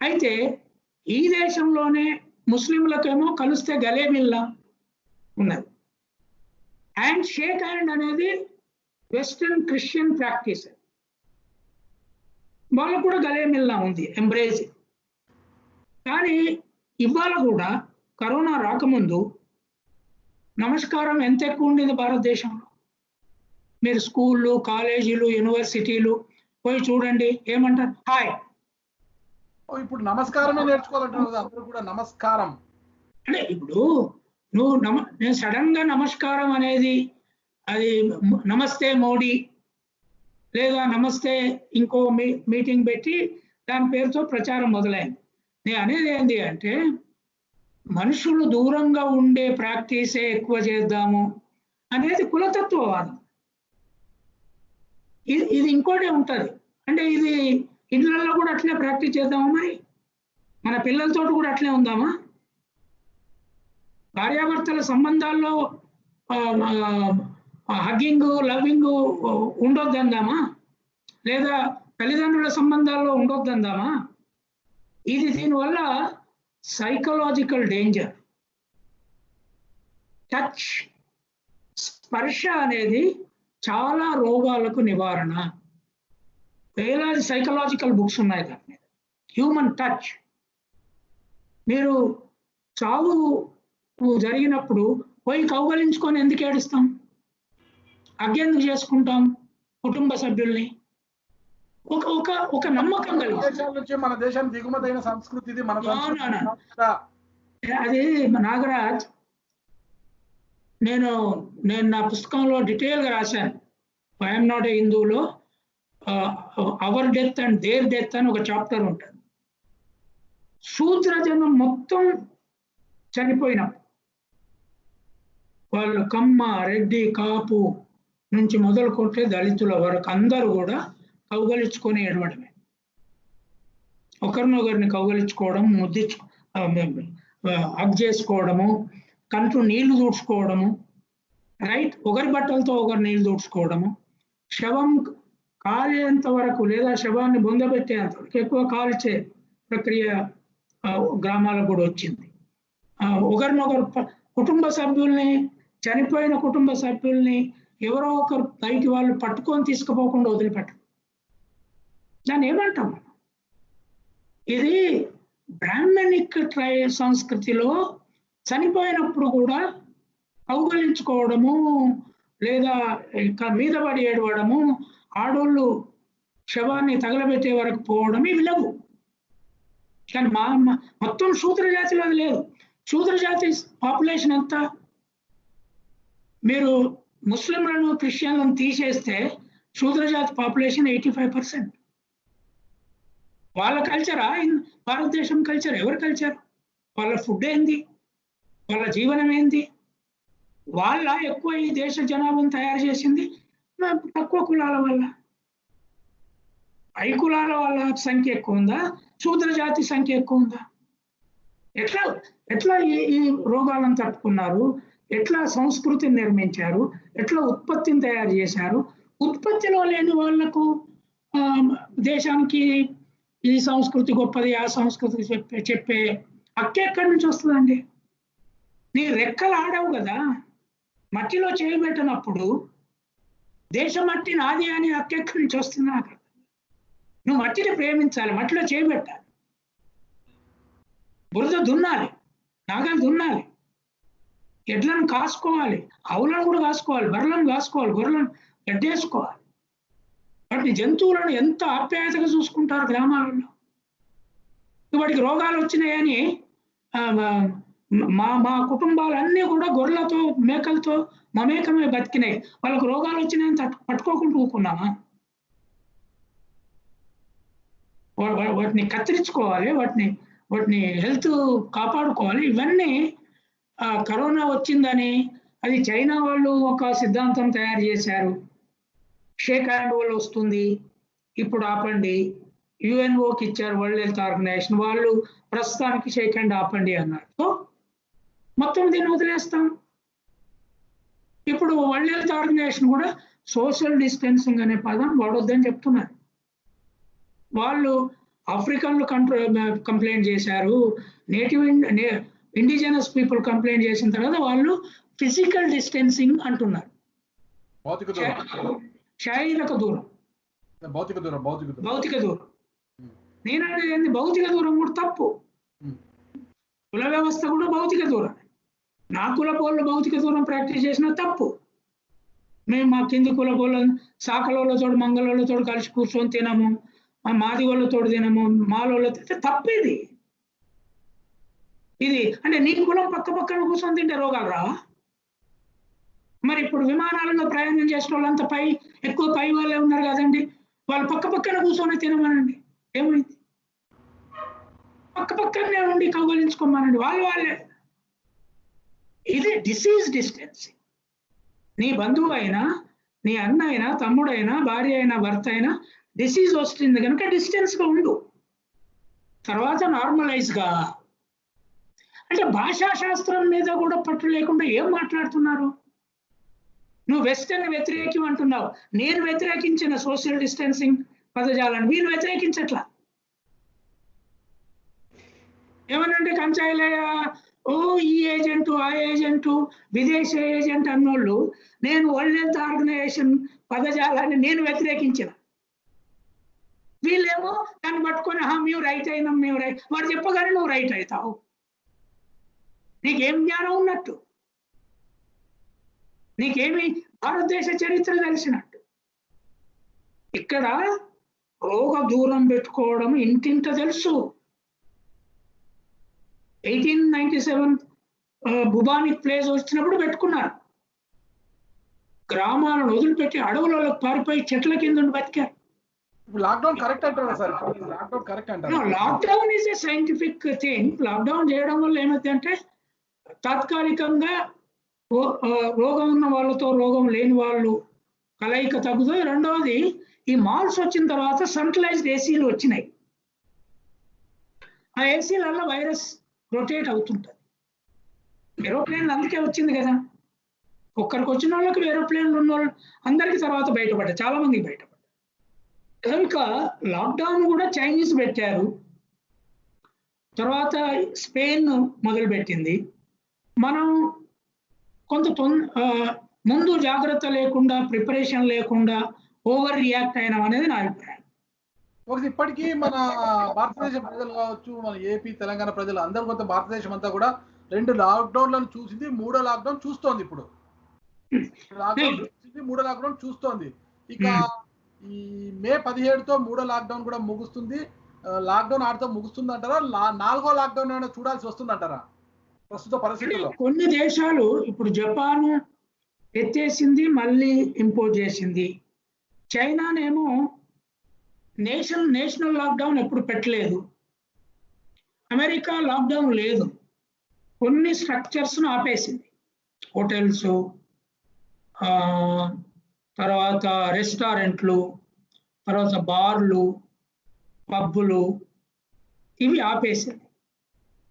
[SPEAKER 2] అయితే ఈ దేశంలోనే ముస్లింలకేమో కలిస్తే గలేబిల్లా ఉన్నది. అండ్ షేక్ హ్యాండ్ అనేది వెస్టర్న్ క్రిస్టియన్ ప్రాక్టీస్. వాళ్ళకు కూడా గలేమిల్లా ఉంది, ఎంబ్రేజ్. కానీ ఇవాళ కూడా కరోనా రాకముందు నమస్కారం ఎంత ఎక్కువ ఉండేది భారతదేశంలో. మీరు స్కూళ్ళు, కాలేజీలు, యూనివర్సిటీలు పోయి చూడండి, ఏమంటారు? హాయ్.
[SPEAKER 1] ఇప్పుడు నమస్కారమే నేర్చుకోవాలంటున్నారు అందరూ కూడా. నమస్కారం
[SPEAKER 2] అంటే ఇప్పుడు నేను సడన్ గా నమస్కారం అనేది అది నమస్తే మోడీ లేదా నమస్తే ఇంకో మీటింగ్ పెట్టి దాని పేరుతో ప్రచారం మొదలైంది. నేను అనేది ఏంటి అంటే, మనుషులు దూరంగా ఉండే ప్రాక్టీసే ఎక్కువ చేద్దాము అనేది కులతత్వవాదం. ఇది ఇంకోటే ఉంటుంది. అంటే ఇది ఇళ్ళల్లో కూడా అట్లే ప్రాక్టీస్ చేద్దామా? మరి మన పిల్లలతో కూడా అట్లే ఉందామా? భార్యాభర్తల సంబంధాల్లో హగ్గింగ్, లవ్వింగ్ ఉండొద్దందామా? లేదా తల్లిదండ్రుల సంబంధాల్లో ఉండొద్దందామా? దీనివల్ల సైకలాజికల్ డేంజర్. టచ్, స్పర్శ అనేది చాలా రోగాలకు నివారణ. వేలాది సైకలాజికల్ బుక్స్ ఉన్నాయి దాని మీద. Human touch. మీరు చావు జరిగినప్పుడు పోయి కౌగలించుకొని ఎందుకు ఏడుస్తాం? అగ్గెందుకు చేసుకుంటాం? కుటుంబ సభ్యుల్ని ఒక నమ్మకం కలిగి.
[SPEAKER 1] మన దేశం దిగుమతైన సంస్కృతి ఇది.
[SPEAKER 2] అది నాగరాజ్, నేను నా పుస్తకంలో డీటెయిల్ గా రాశాను. ఐఎమ్ నాట్ ఏ హిందూలో our death and their death అని ఒక చాప్టర్ ఉంటుంది. శూద్ర జనం మొత్తం చనిపోయినప్పుడు వాళ్ళు కమ్మ, రెడ్డి, కాపు నుంచి మొదలుకొంటే దళితుల వరకు అందరూ కూడా కౌగలించుకొని ఏడవడమే. ఒకరినొకరిని కౌగలించుకోవడం, హగ్ చేసుకోవడము, కంట్లో నీళ్లు దూడ్చుకోవడము, రైట్, ఒకరి బట్టలతో ఒకరు నీళ్లు దూడ్చుకోవడము, శవం కాలేంత వరకు లేదా శవాన్ని బొందబెట్టేంత వరకు ఎక్కువ కాల్చే ప్రక్రియ గ్రామాలకు కూడా వచ్చింది. ఒకరినొకరు కుటుంబ సభ్యుల్ని, చనిపోయిన కుటుంబ సభ్యుల్ని ఎవరో ఒకరు బయటి వాళ్ళు పట్టుకొని తీసుకుపోకుండా వదిలిపెట్టరు. దాన్ని ఏమంటాం? ఇది బ్రాహ్మణిక్ సంస్కృతిలో చనిపోయినప్పుడు కూడా కౌగలించుకోవడము లేదా మీద పడి ఏడవడము, ఆడోళ్ళు శవాన్ని తగలబెట్టే వరకు పోవడం ఇవి లేవు. కానీ మొత్తం శూద్ర జాతిలో అది లేదు. శూద్ర జాతి పాపులేషన్ ఎంత? మీరు ముస్లింలను, క్రిస్టియన్లను తీసేస్తే శూద్ర జాతి పాపులేషన్ 85%. వాళ్ళ కల్చరా భారతదేశం కల్చర్? ఎవరి కల్చర్? వాళ్ళ ఫుడ్ ఏంది? వాళ్ళ జీవనం ఏంది? వాళ్ళ ఎక్కువ ఈ దేశ జనాభాను తయారు చేసింది తక్కువ కులాల వల్ల. పై కులాల వాళ్ళ సంఖ్య ఎక్కువ ఉందా? శూద్ర జాతి సంఖ్య ఎక్కువ ఉందా? ఎట్లా ఈ రోగాలను తట్టుకున్నారు? ఎట్లా సంస్కృతిని నిర్మించారు? ఎట్లా ఉత్పత్తిని తయారు చేశారు? ఉత్పత్తిలో లేని వాళ్లకు దేశానికి ఈ సంస్కృతి గొప్పది, ఆ సంస్కృతి చెప్పే హక్కు ఎక్కడి నుంచి వస్తుందండి? నీ రెక్కలు ఆడవు కదా. మట్టిలో చేయబెట్టినప్పుడు దేశం మట్టి నాది అని హక్కెక్కడి నుంచి వస్తుంది నాకు. నువ్వు మట్టిని ప్రేమించాలి, మట్టిలో చేయబెట్టాలి, బురద దున్నాలి, నాగలు దున్నాలి, ఎడ్లను కాసుకోవాలి, ఆవులను కూడా కాసుకోవాలి, బర్రెలను కాసుకోవాలి, గొర్రెలను గడ్డేసుకోవాలి. వాటిని జంతువులను ఎంత ఆప్యాయతగా చూసుకుంటారు గ్రామాలలో. వాటికి రోగాలు వచ్చినాయని మా కుటుంబాలన్నీ కూడా గొర్రెలతో మేకలతో మమేకమే బతికినాయి. వాళ్ళకు రోగాలు వచ్చినాయని పట్టుకోకుండా ఊరుకున్నామా? వాటిని కత్తిరించుకోవాలి, వాటిని హెల్త్ కాపాడుకోవాలి. ఇవన్నీ కరోనా వచ్చిందని అది చైనా వాళ్ళు ఒక సిద్ధాంతం తయారు చేశారు. షేక్ హ్యాండ్ వల్ల వస్తుంది, ఇప్పుడు ఆపండి. యుఎన్ఓకి ఇచ్చారు, వరల్డ్ హెల్త్ ఆర్గనైజేషన్ వాళ్ళు ప్రస్తుతానికి షేక్ హ్యాండ్ ఆపండి అన్నారు. సో మొత్తం దీన్ని వదిలేస్తాం. ఇప్పుడు వరల్డ్ హెల్త్ ఆర్గనైజేషన్ కూడా సోషల్ డిస్టెన్సింగ్ అనే పదం వాడొద్దని చెప్తున్నారు. వాళ్ళు ఆఫ్రికన్లు కంప్లైంట్ చేశారు, నేటివ్ ఇండిజినస్ పీపుల్ కంప్లైంట్ చేసిన తర్వాత వాళ్ళు ఫిజికల్ డిస్టెన్సింగ్ అంటున్నారు. శారీరక దూరం, భౌతిక దూరం. నేనంటే ఏంది, భౌతిక దూరం కూడా తప్పు. కుల వ్యవస్థ కూడా భౌతిక దూరం. నా కుల పోళ్ళు భౌతిక దూరం ప్రాక్టీస్ చేసిన తప్పు. మేము మా కింది కుల పోళ్ళ సాకలోళ్ళతో మంగళోళ్ళతో కలిసి కూర్చొని తినము, మాది వాళ్ళతో తినము, మాలోళ్ళతో తప్పేది. ఇది అంటే నీ కులం పక్క పక్కన కూర్చొని తింటే రోగాలు రావా? మరి ఇప్పుడు విమానాలలో ప్రయాణం చేసిన వాళ్ళంతా ఎక్కువ పై వాళ్ళే ఉన్నారు కదండి, వాళ్ళు పక్క పక్కన కూర్చొని తినమనండి, ఏమైంది? పక్క పక్కనే ఉండి కౌగలించుకోమనండి, వాళ్ళే. ఇది డిసీజ్ డిస్టెన్సింగ్. నీ బంధువు అయినా, నీ అన్న అయినా, తమ్ముడైనా, భార్య అయినా, భర్త అయినా డిసీజ్ వస్తుంది కనుక డిస్టెన్స్గా ఉండు. తర్వాత నార్మలైజ్గా. అంటే భాషా శాస్త్రం మీద కూడా పట్టు లేకుండా ఏం మాట్లాడుతున్నారు? నువ్వు వెస్టర్న్ వ్యతిరేకం అంటున్నావు, నేను వ్యతిరేకించిన సోషల్ డిస్టెన్సింగ్ పదజాలను వీళ్ళు వ్యతిరేకించట్లా. ఏమనంటే కంచాయిలయ్య, ఓ ఈ ఏజెంటు, ఆ ఏజెంటు, విదేశీ ఏజెంట్ అన్నోళ్ళు నేను వరల్డ్ హెల్త్ ఆర్గనైజేషన్ పదజాలాన్ని నేను వ్యతిరేకించిన. వీళ్ళేమో దాన్ని పట్టుకొని మేము రైట్ అయినాం, మేము రైట్. వాడు చెప్పగానే నువ్వు రైట్ అవుతావు. నీకేం జ్ఞానం ఉన్నట్టు, నీకేమి భారతదేశ చరిత్ర తెలిసినట్టు. ఇక్కడ రోగ దూరం పెట్టుకోవడం ఇంటింట తెలుసు. 1897 బుబానిక్ ప్లేస్ వచ్చినప్పుడు పెట్టుకున్నారు. గ్రామాలను వదిలిపెట్టి అడవులలో పారిపోయి చెట్ల కింద బతికారు.
[SPEAKER 1] లాక్డౌన్ కరెక్ట్ అంటారా సార్? లాక్డౌన్ కరెక్ట్ అంటారా?
[SPEAKER 2] Lockdown is a scientific thing. Lockdown చేయడం వల్ల ఏమైందంటే తాత్కాలికంగా రోగం ఉన్న వాళ్ళతో రోగం లేని వాళ్ళు కలయిక తగ్గుతుంది. రెండవది, ఈ మాల్స్ వచ్చిన తర్వాత సెంట్రలైజ్డ్ ఏసీలు వచ్చినాయి. ఆ ఏసీలలో వైరస్ రొటేట్ అవుతుంటుంది. ఏరోప్లేన్లు అందుకే వచ్చింది కదా. ఒక్కరికి వచ్చిన వాళ్ళకి ఏరోప్లేన్లు ఉన్న వాళ్ళు అందరికీ తర్వాత బయటపడ్డారు, చాలా మందికి బయటపడ్డారు. కనుక లాక్డౌన్ కూడా చైనీస్ పెట్టారు, తర్వాత స్పెయిన్ మొదలుపెట్టింది. మనం కొంత ముందు జాగ్రత్త లేకుండా, ప్రిపరేషన్ లేకుండా ఓవర్ రియాక్ట్ అయినాం అనేది నా అభిప్రాయం.
[SPEAKER 1] ఇప్పటికీ మన భారతదేశ ప్రజలు కావచ్చు, మన ఏపీ తెలంగాణ ప్రజలు అందరూ కొంత భారతదేశం అంతా కూడా 2 లాక్డౌన్లను చూసింది, 3వ లాక్డౌన్ చూస్తోంది. ఇప్పుడు లాక్డౌన్ చూసింది, 3వ లాక్డౌన్ చూస్తోంది. ఇక ఈ మే 17తో 3వ లాక్డౌన్ కూడా ముగుస్తుంది. లాక్డౌన్ ఆడితో ముగుస్తుంది అంటారా? 4వ లాక్డౌన్ ఏమైనా చూడాల్సి వస్తుంది అంటారా ప్రస్తుత పరిస్థితుల్లో?
[SPEAKER 2] కొన్ని దేశాలు ఇప్పుడు జపాన్ ఎత్తేసింది, మళ్ళీ ఇంపోజ్ చేసింది. చైనానేమో నేషనల్ లాక్డౌన్ ఎప్పుడు పెట్టలేదు. అమెరికా లాక్డౌన్ లేదు, కొన్ని స్ట్రక్చర్స్ను ఆపేసింది. హోటల్స్, తర్వాత రెస్టారెంట్లు, తర్వాత బార్లు, పబ్బులు, ఇవి ఆపేసింది.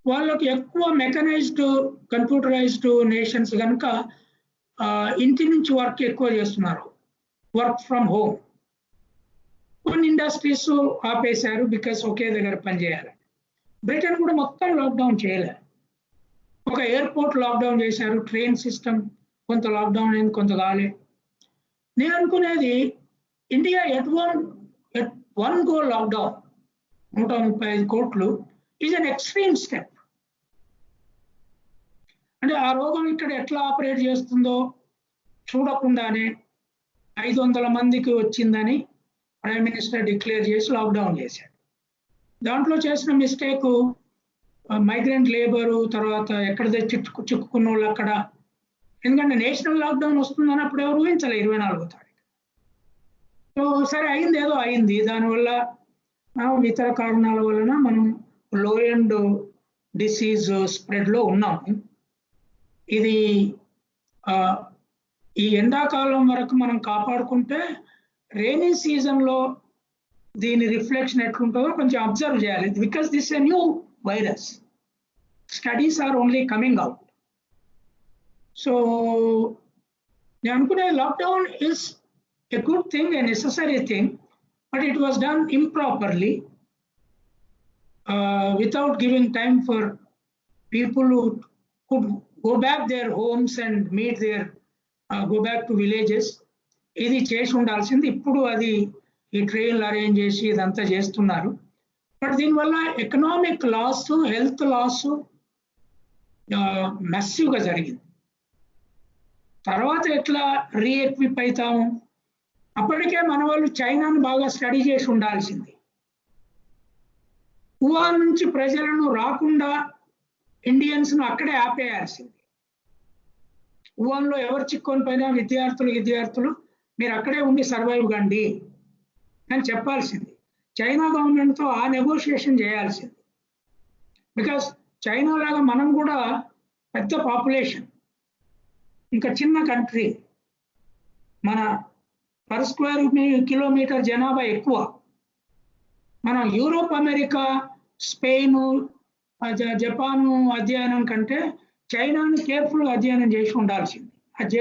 [SPEAKER 2] వాళ్ళకి ఎక్కువ మెకనైజ్డ్, కంప్యూటరైజ్డ్ నేషన్స్ కనుక ఇంటి నుంచి వర్క్ ఎక్కువ చేస్తున్నారు, వర్క్ ఫ్రమ్ హోమ్. కొన్ని ఇండస్ట్రీస్ ఆపేశారు, బికాస్ ఒకే దగ్గర పనిచేయాలి. బ్రిటన్ కూడా మొత్తం లాక్డౌన్ చేయలేదు. ఒక ఎయిర్పోర్ట్ లాక్డౌన్ చేశారు, ట్రైన్ సిస్టమ్ కొంత లాక్డౌన్ అయింది, కొంత కాలే. నేను అనుకునేది India at one go lockdown 135 కోట్లు ఈజ్ అన్ ఎక్స్ట్రీమ్ స్టెప్. అంటే ఆ రోగం ఇక్కడ ఎట్లా ఆపరేట్ చేస్తుందో చూడకుండానే 500 మందికి వచ్చిందని ప్రైమ్ మినిస్టర్ డిక్లేర్ చేసి లాక్డౌన్ చేశాడు. దాంట్లో చేసిన మిస్టేక్ మైగ్రెంట్ లేబరు, తర్వాత ఎక్కడ చిక్కుకున్న వాళ్ళు అక్కడ. ఎందుకంటే నేషనల్ లాక్డౌన్ వస్తుందని అప్పుడు ఎవరు ఊహించాలి 24వ తారీఖు. సో సరే అయింది, ఏదో అయింది. దానివల్ల ఇతర కారణాల వలన మనం లో ఎండ్ డిసీజ్ స్ప్రెడ్లో ఉన్నాము. ఇది ఈ ఎండాకాలం వరకు మనం కాపాడుకుంటే రైనీ సీజన్లో దీని రిఫ్లెక్షన్ ఎట్లుంటుందో కొంచెం అబ్జర్వ్ చేయాలి. Because this a new virus, studies are only coming out. So నేను అనుకునే lockdown is a good thing, a necessary thing, but it was done improperly without giving time for people who could go back their homes and meet their go back to villages. ఇది చేసి ఉండాల్సింది. ఇప్పుడు అది ఈ ట్రైన్లు arrange చేసి ఇదంతా చేస్తున్నారు. బట్ దీనివల్ల ఎకనామిక్ లాస్, హెల్త్ లాస్ మెస్సివ్గా జరిగింది. తర్వాత ఎట్లా రీఎక్విప్ అవుతాము? అప్పటికే మన వాళ్ళు చైనాను బాగా స్టడీ చేసి ఉండాల్సింది. వుహాన్ నుంచి ప్రజలను రాకుండా ఇండియన్స్ను అక్కడే ఆపేయాల్సింది. వుహాన్లో ఎవరు చిక్కొని పోయినా విద్యార్థులు మీరు అక్కడే ఉండి సర్వైవ్ కండి అని చెప్పాల్సింది. చైనా గవర్నమెంట్తో ఆ నెగోషియేషన్ చేయాల్సింది. బికాస్ చైనా లాగా మనం కూడా పెద్ద పాపులేషన్, ఇంకా చిన్న కంట్రీ, మన పర్ స్క్వేర్ కిలోమీటర్ జనాభా ఎక్కువ. మనం యూరోప్, అమెరికా, స్పెయిన్, జపాను అధ్యయనం కంటే చైనాను కేర్ఫుల్గా అధ్యయనం చేసి ఉండాల్సింది. అది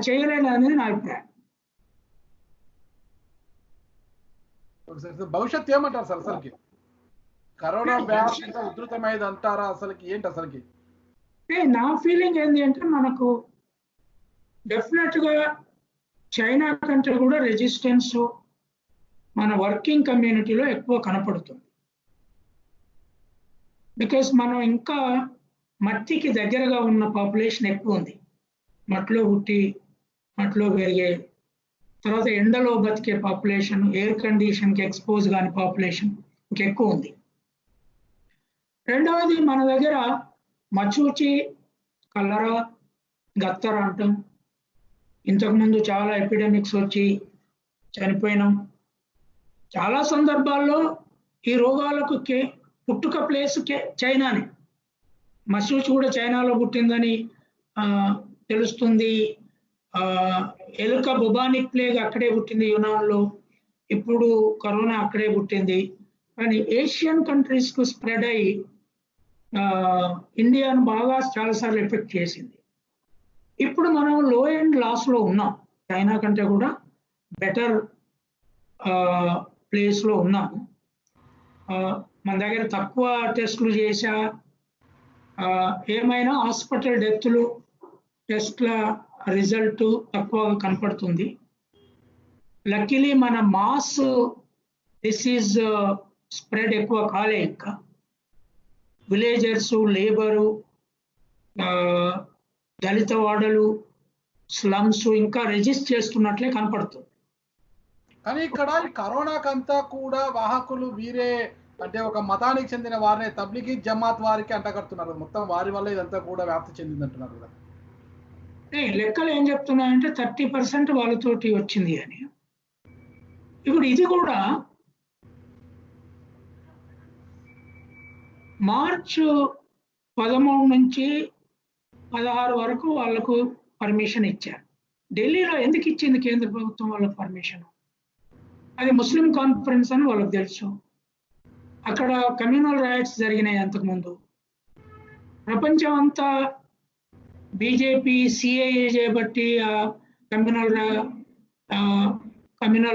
[SPEAKER 2] చేయలేదు అనేది నా అభిప్రాయం.
[SPEAKER 1] భవిష్యత్తు ఏమంటారు సార్? అసలుకి కరోనా వ్యాప్తి ఉధృతమైంది అంటారా? అసలుకి ఏంటి అసలుకి?
[SPEAKER 2] నా ఫీలింగ్ ఏంటి అంటే మనకు డెఫినెట్గా చైనా కంటే కూడా రెసిస్టెన్స్ మన వర్కింగ్ కమ్యూనిటీలో ఎక్కువ కనపడుతుంది. బికాస్ మనం ఇంకా మట్టికి దగ్గరగా ఉన్న పాపులేషన్ ఎక్కువ ఉంది. మట్టిలో పుట్టి మట్టిలో పెరిగే, తర్వాత ఎండలో బతికే పాపులేషన్, ఎయిర్ కండిషన్కి ఎక్స్పోజ్ కాని పాపులేషన్ ఇంకెక్కువ ఉంది. రెండవది మన దగ్గర మచూచి, కలరా, గత్తర అంటాం. ఇంతకుముందు చాలా ఎపిడెమిక్స్ వచ్చి చనిపోయినాం. చాలా సందర్భాల్లో ఈ రోగాలకు పుట్టుక ప్లేస్ చైనానే. మసూచి కూడా చైనాలో పుట్టిందని తెలుస్తుంది. ఎలుక బుబానిక్ ప్లేగ్ అక్కడే పుట్టింది యునాన్లో. ఇప్పుడు కరోనా అక్కడే పుట్టింది. కానీ ఏషియన్ కంట్రీస్కు స్ప్రెడ్ అయ్యి ఇండియాను బాగా చాలాసార్లు ఎఫెక్ట్ చేసింది. ఇప్పుడు మనం లో ఎండ్ లాస్లో ఉన్నాం. చైనా కంటే కూడా బెటర్ ప్లేస్లో ఉన్నాము. మన దగ్గర తక్కువ టెస్టులు చేసా, ఏమైనా హాస్పిటల్ టెస్ట్ల రిజల్ట్ తక్కువగా కనపడుతుంది. లక్కీలీ మన మాస్ డిసీజ్ స్ప్రెడ్ ఎక్కువ కాలే. ఇంకా విలేజర్స్, లేబరు, దళిత వాడలు, స్లమ్స్ ఇంకా రెజిస్ట్ చేస్తున్నట్లే కనపడుతుంది.
[SPEAKER 1] కానీ ఇక్కడ కరోనాకంతా కూడా వాహకులు వీరే, అంటే ఒక మతానికి చెందిన వారిని తబ్లిగీ జమాత్ వారికి అంటగడుతున్నారు. మొత్తం వారి వల్ల ఇదంతా కూడా వ్యాప్తి చెందింది అంటున్నారు కదా.
[SPEAKER 2] లెక్కలు ఏం చెప్తున్నాయంటే 30% వాళ్ళతోటి వచ్చింది అని. ఇప్పుడు ఇది కూడా మార్చ్ 13 నుంచి 16 వరకు వాళ్ళకు పర్మిషన్ ఇచ్చారు. ఢిల్లీలో ఎందుకు ఇచ్చింది కేంద్ర ప్రభుత్వం వాళ్ళకు పర్మిషన్? అది ముస్లిం కాన్ఫరెన్స్ అని వాళ్ళకి తెలుసు. అక్కడ కమ్యూనల్ రైట్స్ జరిగినాయి అంతకుముందు. ప్రపంచం అంతా బీజేపీ సిఏఏ చేయబట్టి, కమ్యూనల్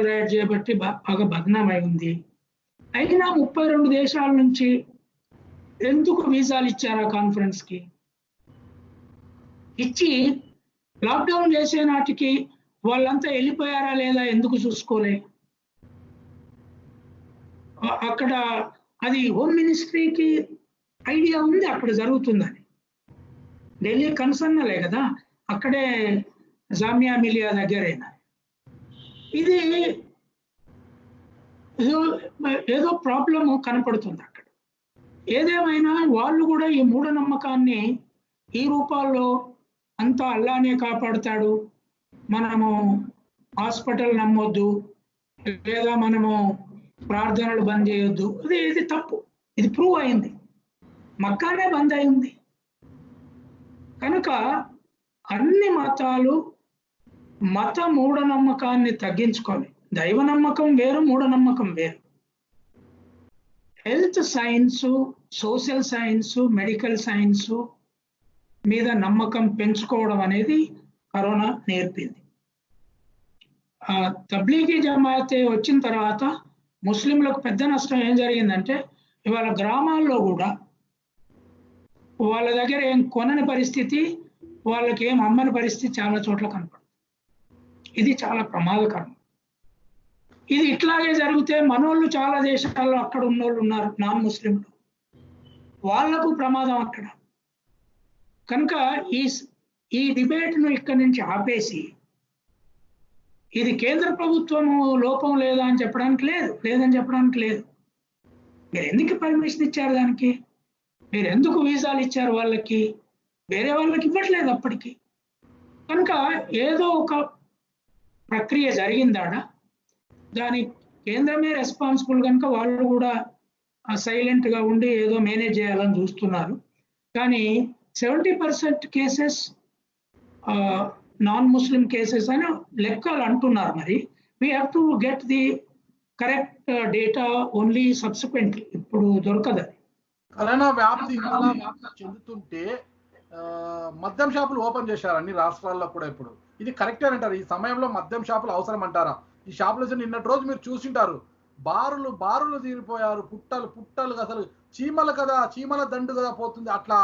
[SPEAKER 2] రైట్ చేయబట్టి బాగా బదనామై ఉంది. అయినా 32 దేశాల నుంచి ఎందుకు వీసాలు ఇచ్చారు ఆ కాన్ఫరెన్స్కి? ఇచ్చి లాక్డౌన్ చేసే నాటికి వాళ్ళంతా వెళ్ళిపోయారా లేదా ఎందుకు చూసుకోలే? అక్కడ అది హోమ్ మినిస్ట్రీకి ఐడియా ఉంది అక్కడ జరుగుతుందని. ఢిల్లీ కన్సర్నలే కదా, అక్కడే జామియా మిలియా దగ్గరేనా. ఇది ఏదో ప్రాబ్లము కనపడుతుంది అక్కడ. ఏదేమైనా వాళ్ళు కూడా ఈ మూఢనమ్మకాన్ని ఈ రూపాల్లో అంతా అల్లానే కాపాడుతాడు, మనము హాస్పిటల్ నమ్మొద్దు, లేదా మనము ప్రార్థనలు బంద్ చేయొద్దు, ఇది తప్పు. ఇది ప్రూవ్ అయింది, మక్కానే బంద్ అయింది. కనుక అన్ని మతాలు మత మూఢనమ్మకాన్ని తగ్గించుకొని, దైవ నమ్మకం వేరు, మూఢనమ్మకం వేరు. Health science, social science, medical science మీద నమ్మకం పెంచుకోవడం అనేది కరోనా నేర్పింది. తబ్లీగీ జమాతే వచ్చిన తర్వాత ముస్లింలకు పెద్ద నష్టం ఏం జరిగిందంటే, ఇవాళ గ్రామాల్లో కూడా వాళ్ళ దగ్గర ఏం కొనని పరిస్థితి, వాళ్ళకి ఏం అమ్మని పరిస్థితి చాలా చోట్ల కనపడుతుంది. ఇది చాలా ప్రమాదకరం. ఇది ఇట్లాగే జరిగితే మనోళ్ళు చాలా దేశాల్లో అక్కడ ఉన్నోళ్ళు ఉన్నారు, నాన్ ముస్లింలు, వాళ్లకు ప్రమాదం అక్కడ. కనుక ఈ డిబేట్ను ఇక్కడి నుంచి ఆపేసి, ఇది కేంద్ర ప్రభుత్వము లోపం లేదా అని చెప్పడానికి లేదు, లేదని చెప్పడానికి లేదు. మీరు ఎందుకు పర్మిషన్ ఇచ్చారు దానికి? మీరు ఎందుకు వీసాలు ఇచ్చారు వాళ్ళకి? వేరే వాళ్ళకి ఇవ్వట్లేదు అప్పటికి. కనుక ఏదో ఒక ప్రక్రియ జరిగిందాడ, దాని కేంద్రమే రెస్పాన్సిబుల్. కనుక వాళ్ళు కూడా సైలెంట్గా ఉండి ఏదో మేనేజ్ చేయాలని చూస్తున్నారు. కానీ 70% కేసెస్ నాన్ ముస్లిం కేసెస్ అని లెక్కలు అంటున్నారు. మరి we have to get the correct data only subsequently, ఇప్పుడు దొరకదు అది.
[SPEAKER 1] కరోనా వ్యాప్తి చెందుతుంటే మద్యం షాపులు ఓపెన్ చేశారు అన్ని రాష్ట్రాల్లో కూడా. ఇప్పుడు ఇది కరెక్టే అంటారు? ఈ సమయంలో మద్యం షాపులు అవసరం అంటారా? ఈ షాపులు నిన్నటి రోజు మీరు చూసింటారు, బారులు తీరిపోయారు, పుట్టలు అసలు చీమల కదా, చీమల దండు కదా పోతుంది, అట్లా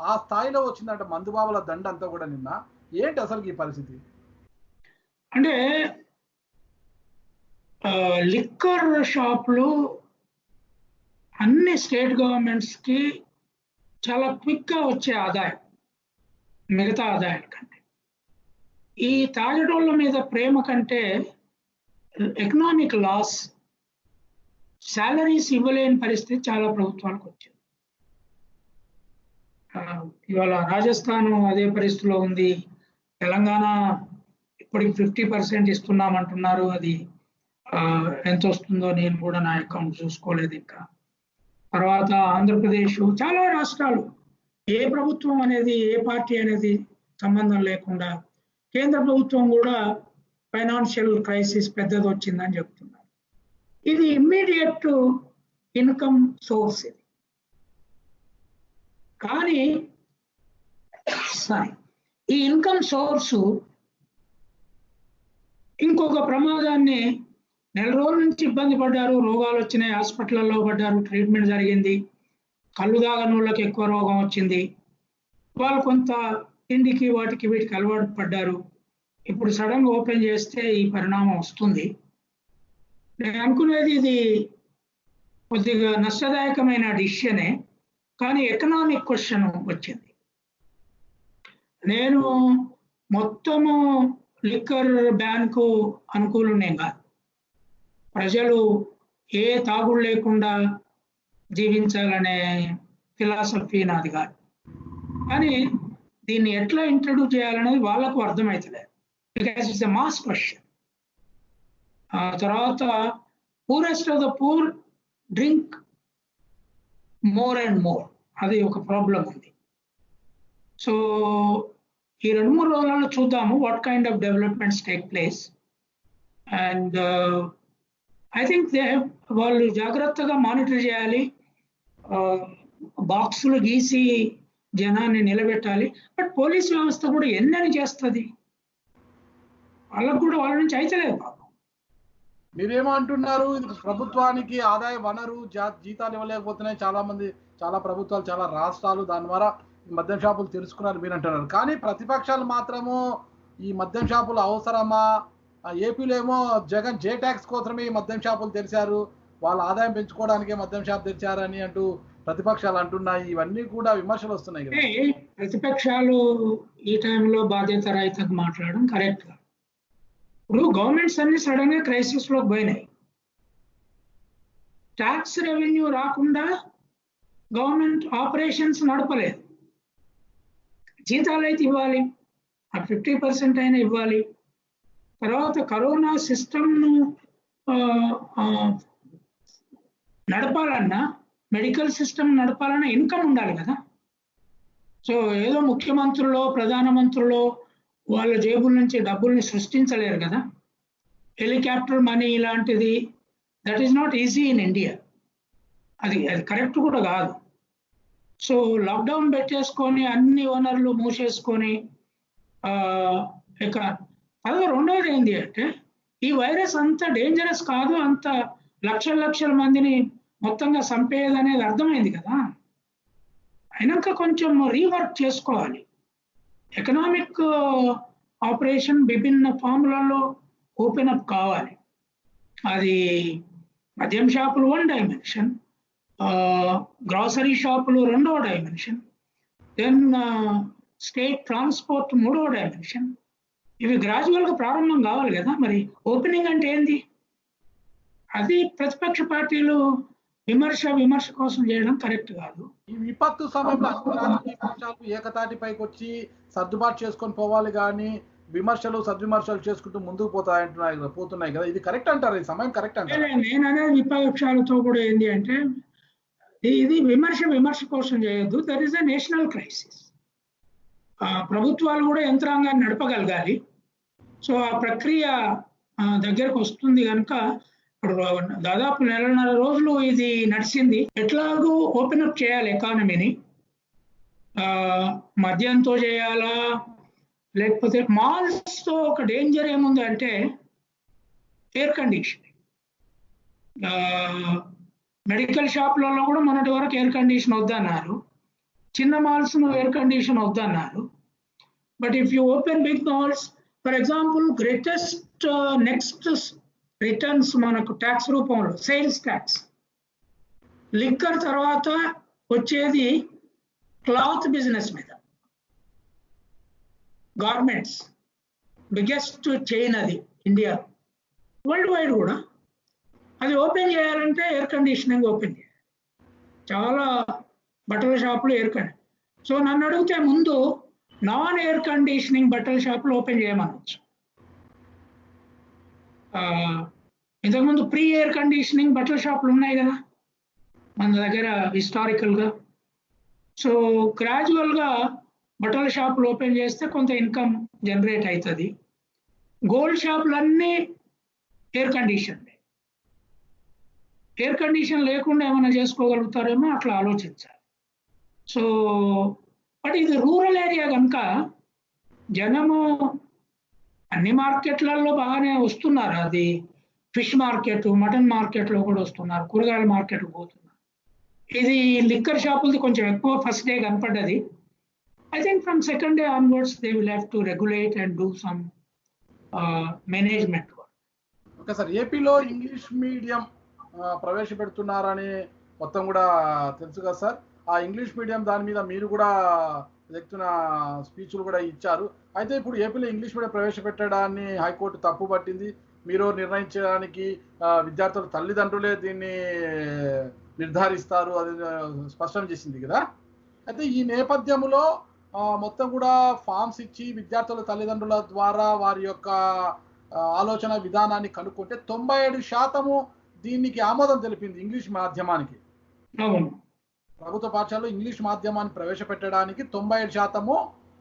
[SPEAKER 1] ఆ స్థాయిలో వచ్చిందంట మందుబాబుల దండ అంతా కూడా. నిన్న ఏంటి అసలు ఈ పరిస్థితి?
[SPEAKER 2] అంటే లిక్కర్ షాపులు అన్ని స్టేట్ గవర్నమెంట్స్ కి చాలా క్విక్ గా వచ్చే ఆదాయం మిగతా ఆదాయాల కంటే. ఈ తాగేటోళ్ళ మీద ప్రేమ కంటే ఎకనామిక్ లాస్, శాలరీస్ ఇవ్వలేని పరిస్థితి చాలా ప్రభుత్వాలకు వచ్చింది. ఇవాళ రాజస్థాన్ అదే పరిస్థితిలో ఉంది, తెలంగాణ ఇప్పటికి 50% ఇస్తున్నామంటున్నారు. అది ఎంత వస్తుందో నేను కూడా నా అకౌంట్ చూసుకోలేదు ఇంకా. తర్వాత ఆంధ్రప్రదేశ్, చాలా రాష్ట్రాలు ఏ ప్రభుత్వం అనేది, ఏ పార్టీ అనేది సంబంధం లేకుండా కేంద్ర ప్రభుత్వం కూడా ఫైనాన్షియల్ క్రైసిస్ పెద్దది వచ్చిందని చెప్తున్నారు. ఇది ఇమ్మీడియట్ ఇన్కమ్ సోర్స్. ఇది కానీ ఈ ఇన్కమ్ సోర్సు ఇంకొక ప్రమాదాన్ని, నెల రోజుల నుంచి ఇబ్బంది పడ్డారు, రోగాలు వచ్చినాయి, హాస్పిటల్లో పడ్డారు, ట్రీట్మెంట్ జరిగింది, కళ్ళు తాగని వాళ్ళకి ఎక్కువ రోగం వచ్చింది, వాళ్ళు కొంత తిండికి వాటికి వీటికి అలవాటు పడ్డారు. ఇప్పుడు సడన్గా ఓపెన్ చేస్తే ఈ పరిణామం వస్తుంది. నేను అనుకునేది ఇది కొద్దిగా నష్టదాయకమైన డిసిషనే, కానీ ఎకనామిక్ క్వశ్చన్ వచ్చింది. నేను మొత్తము లిక్కర్ బ్యాన్కు అనుకూలనే కాదు, ప్రజలు ఏ తాగుడు లేకుండా జీవించాలనే ఫిలాసఫీ నాది కాదు. కానీ దీన్ని ఎట్లా ఇంట్రడ్యూస్ చేయాలనేది వాళ్ళకు అర్థమవుతలేదు, because it's a mass question. తర్వాత poorest of the poor drink more and more, అది ఒక ప్రాబ్లం ఉంది. సో ఈ 2-3 రోజులలో చూద్దాము what kind of developments take place. And I think వాళ్ళు జాగ్రత్తగా మానిటర్ చేయాలి, బాక్సులు గీసి జనాన్ని నిలబెట్టాలి. బట్ పోలీస్ వ్యవస్థ కూడా ఎన్నని చేస్తుంది, వాళ్ళకు కూడా వాళ్ళ నుంచి అయితలేదు పాపం.
[SPEAKER 1] మీరేమో అంటున్నారు, ఇది ప్రభుత్వానికి ఆదాయ వనరు, జీతాలు ఇవ్వలేకపోతున్నాయి చాలా ప్రభుత్వాలు, చాలా రాష్ట్రాలు దాని ద్వారా మద్యం షాపులు తెలుసుకున్నారు మీరు అంటున్నారు. కానీ ప్రతిపక్షాలు మాత్రము ఈ మద్యం షాపులు అవసరమా? ఏపీలో ఏమో జగన్ జే ట్యాక్స్ కోసమే ఈ మద్యం షాపులు తెరిచారు, వాళ్ళ ఆదాయం పెంచుకోవడానికే మద్యం షాప్ తెరిచారని అంటూ ప్రతిపక్షాలు అంటున్నాయి. ఇవన్నీ కూడా విమర్శలు వస్తున్నాయి కదా.
[SPEAKER 2] ప్రతిపక్షాలు ఈ టైంలో బాధ్యత రహితంగా మాట్లాడడం కరెక్ట్ గా. ఇప్పుడు గవర్నమెంట్స్ అన్ని సడన్ గా క్రైసిస్ లోకి పోయినాయి. ట్యాక్స్ రెవెన్యూ రాకుండా గవర్నమెంట్ ఆపరేషన్స్ నడపలేదు. జీతాలు అయితే ఇవ్వాలి, ఆ 50% అయినా ఇవ్వాలి. తర్వాత కరోనా సిస్టమ్ను నడపాలన్నా, మెడికల్ సిస్టమ్ నడపాలన్నా ఇన్కమ్ ఉండాలి కదా. సో ఏదో ముఖ్యమంత్రులు ప్రధానమంత్రులు వాళ్ళ జేబుల నుంచి డబ్బుల్ని సృష్టించలేరు కదా. హెలికాప్టర్ మనీ ఇలాంటిది that is not easy in India. అది కరెక్ట్ కూడా కాదు. సో లాక్డౌన్ పెట్టేసుకొని అన్ని వనరులు మూసేసుకొని ఇక అదే రెండోది ఏంటి అంటే ఈ వైరస్ అంత డేంజరస్ కాదు, అంత లక్షల మందిని మొత్తంగా చంపేది అనేది అర్థమైంది కదా. అయినాక కొంచెం రీవర్క్ చేసుకోవాలి. ఎకనామిక్ ఆపరేషన్ విభిన్న ఫామ్లలో ఓపెన్ అప్ కావాలి. అది మద్యం షాపులు 1 డైమెన్షన్, గ్రాసరీ షాపులు 2వ డైమెన్షన్, దెన్ స్టేట్ ట్రాన్స్పోర్ట్ 3వ డైమెన్షన్. ఇవి గ్రాడ్యువల్గా ప్రారంభం కావాలి కదా. మరి ఓపెనింగ్ అంటే ఏంది? అది ప్రతిపక్ష పార్టీలు విమర్శ కోసం చేయడం కరెక్ట్ కాదు.
[SPEAKER 1] ఈ విపత్తు సమయంలో రాజకీయ పక్షాలు ఏకతాటిపైకి వచ్చి సర్దుబాటు చేసుకొని పోవాలి కానీ విమర్శలు సద్విమర్శలు చేసుకుంటూ ముందుకు పోతున్నాయి కదా. ఇది కరెక్ట్ అంటారు? ఈ సమయం కరెక్ట్ అంటారు?
[SPEAKER 2] నేను అనేది విపక్షాలతో కూడా ఏంటి అంటే ఇది విమర్శ కోసం చేయొద్దు. That is a national crisis. ప్రభుత్వాలు కూడా యంత్రాంగాన్ని నడపగలగాలి. సో ఆ ప్రక్రియ దగ్గరకు వస్తుంది కనుక ఇప్పుడు దాదాపు 1.5 రోజులు ఇది నడిచింది. ఎట్లాగూ ఓపెన్ అప్ చేయాలి ఎకానమీని. మద్యంతో చేయాలా లేకపోతే మాల్స్ తో ఒక డేంజర్ ఏముంది అంటే ఎయిర్ కండిషనింగ్. మెడికల్ షాప్లలో కూడా మొన్నటి వరకు ఎయిర్ కండిషన్ వద్దన్నారు. చిన్న మాల్స్ ఎయిర్ కండిషన్ వద్దన్నారు. But if you open big malls, for example greatest next returns మనకు ట్యాక్స్ రూపంలో సేల్స్ ట్యాక్స్, లిక్కర్ తర్వాత వచ్చేది క్లాత్ బిజినెస్ మీద. గార్మెంట్స్ బిగ్గెస్ట్ చైన్ అది ఇండియా, వరల్డ్ వైడ్ కూడా. అది ఓపెన్ చేయాలంటే ఎయిర్ కండిషనింగ్ ఓపెన్ చేయాలి. చాలా బట్టల షాపులు ఎయిర్ కండిషనింగ్. సో నన్ను అడిగితే ముందు నాన్ ఎయిర్ కండిషనింగ్ బట్టల షాపులు ఓపెన్ చేయమనవచ్చు. ఇంతకుముందు ప్రీ ఎయిర్ కండిషనింగ్ బట్టల షాపులు ఉన్నాయి కదా మన దగ్గర హిస్టారికల్గా. సో గ్రాడ్యువల్గా బట్టల షాపులు ఓపెన్ చేస్తే కొంత ఇన్కమ్ జనరేట్ అవుతుంది. గోల్డ్ షాపులన్నీ ఎయిర్ కండిషన్ లేకుండా ఏమైనా చేసుకోగలుగుతారేమో అట్లా ఆలోచించాలి. సో బట్ ఇది రూరల్ ఏరియా కనుక జనము అన్ని మార్కెట్లలో బాగానే వస్తున్నారు. అది ఫిష్ మార్కెట్, మటన్ మార్కెట్లో కూడా వస్తున్నారు, కూరగాయల మార్కెట్ పోతున్నారు. ఇది లిక్కర్ షాపులది కొంచెం ఎక్కువ ఫస్ట్ డే కనపడ్డది. I think from second day onwards they will have to regulate and do some management work.
[SPEAKER 1] Okay sir, ఏపీలో ఇంగ్లీష్ మీడియం ప్రవేశపెడుతున్నారని మొత్తం కూడా తెలుసు కదా సార్. ఆ ఇంగ్లీష్ మీడియం దాని మీద మీరు కూడా వ్యక్తున్న స్పీచ్లు కూడా ఇచ్చారు. అయితే ఇప్పుడు ఏపీలో ఇంగ్లీష్ మీడియం ప్రవేశపెట్టడాన్ని హైకోర్టు తప్పు పట్టింది. మీరు నిర్ణయించడానికి విద్యార్థుల తల్లిదండ్రులే దీన్ని నిర్ధారిస్తారు అది స్పష్టం చేసింది కదా. అయితే ఈ నేపథ్యంలో మొత్తం కూడా ఫామ్స్ ఇచ్చి విద్యార్థుల తల్లిదండ్రుల ద్వారా వారి యొక్క ఆలోచన విధానాన్ని కనుక్కుంటే 97% దీనికి ఆమోదం తెలిపింది ఇంగ్లీష్ మాధ్యమానికి. ప్రభుత్వ పాఠశాలలో ఇంగ్లీష్ మాధ్యమాన్ని ప్రవేశపెట్టడానికి 97%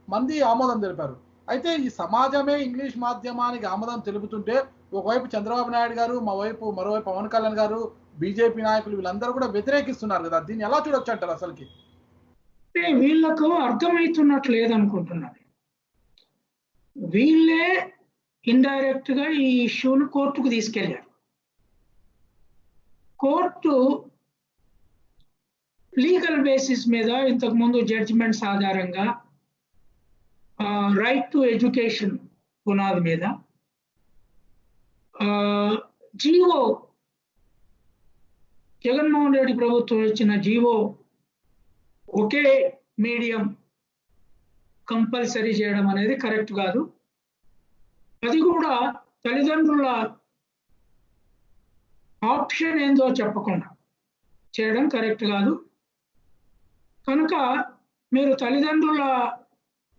[SPEAKER 1] మంది ఆమోదం తెలిపారు. అయితే ఈ సమాజమే ఇంగ్లీష్ మాధ్యమానికి ఆమోదం తెలుపుతుంటే ఒకవైపు చంద్రబాబు నాయుడు గారు, మరోవైపు పవన్ కళ్యాణ్ గారు, బీజేపీ నాయకులు వీళ్ళందరూ కూడా వ్యతిరేకిస్తున్నారు కదా. దీన్ని ఎలా చూడొచ్చు అంటారు? అసలుకి
[SPEAKER 2] వీళ్ళకు అర్థమవుతున్నట్లు లేదనుకుంటున్నారు. వీళ్ళే ఇండైరెక్ట్ గా ఈ ఇష్యూను కోర్టుకు తీసుకెళ్లారు. కోర్టు లీగల్ బేసిస్ మీద ఇంతకుముందు జడ్జిమెంట్స్ ఆధారంగా రైట్ టు ఎడ్యుకేషన్ పునాది మీద. జీవో జగన్మోహన్ రెడ్డి ప్రభుత్వం ఇచ్చిన జీవో ఒకే మీడియం కంపల్సరీ చేయడం అనేది కరెక్ట్ కాదు. అది కూడా తల్లిదండ్రుల ఆప్షన్ ఏందో చెప్పకుండా చేయడం కరెక్ట్ కాదు. కనుక మీరు తల్లిదండ్రుల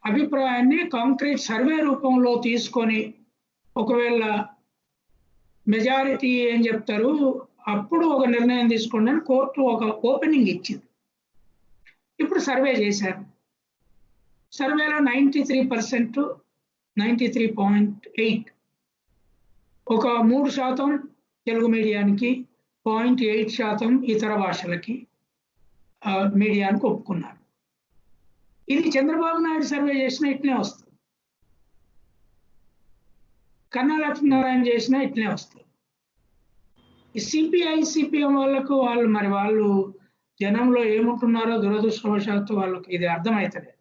[SPEAKER 2] అభిప్రాయాన్ని కాంక్రీట్ సర్వే రూపంలో తీసుకొని ఒకవేళ మెజారిటీ ఏం చెప్తారు అప్పుడు ఒక నిర్ణయం తీసుకోండి అని కోర్టు ఒక ఓపెనింగ్ ఇచ్చింది. ఇప్పుడు సర్వే చేశారు. సర్వేలో 93%, 93.8 ఒక 3% తెలుగు మీడియానికి, 0.8% ఇతర భాషలకి మీడియానికి ఒప్పుకున్నారు. ఇది చంద్రబాబు నాయుడు సర్వే చేసినా ఇట్లే వస్తుంది, కన్నా లక్ష్మీనారాయణ చేసినా ఇట్లే వస్తుంది. ఈ సిపిఐ సిపిఎం వాళ్ళకు వాళ్ళు జనంలో ఏముంటున్నారో దురదృష్టవశాత్తు వాళ్ళకి ఇది అర్థమవుతుంది.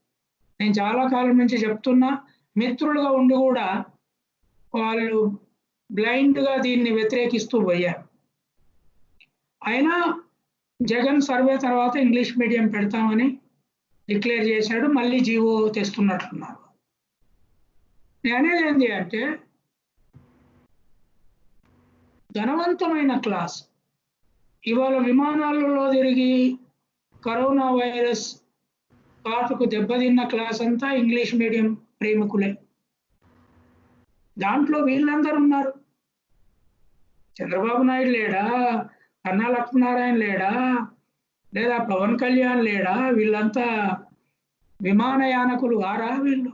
[SPEAKER 2] నేను చాలా కాలం నుంచి చెప్తున్నా, మిత్రులుగా ఉండి కూడా వాళ్ళు బ్లైండ్గా దీన్ని వ్యతిరేకిస్తూ పోయారు. అయినా జగన్ సర్వే తర్వాత ఇంగ్లీష్ మీడియం పెడతామని డిక్లేర్ చేశాడు. మళ్ళీ జీవో తెస్తున్నట్లున్నారు. నేనేది ఏంటి అంటే ధనవంతమైన క్లాస్ ఇవాళ విమానాలలో తిరిగి కరోనా వైరస్ కాటుకు దెబ్బతిన్న క్లాస్ అంతా ఇంగ్లీష్ మీడియం ప్రేమికులే. దాంట్లో వీళ్ళందరూ ఉన్నారు. చంద్రబాబు నాయుడు లేడా, కన్నా లక్ష్మీనారాయణ లేడా, లేదా పవన్ కళ్యాణ్ లేడా? వీళ్ళంతా విమానయానకులు ఆరా వీళ్ళు?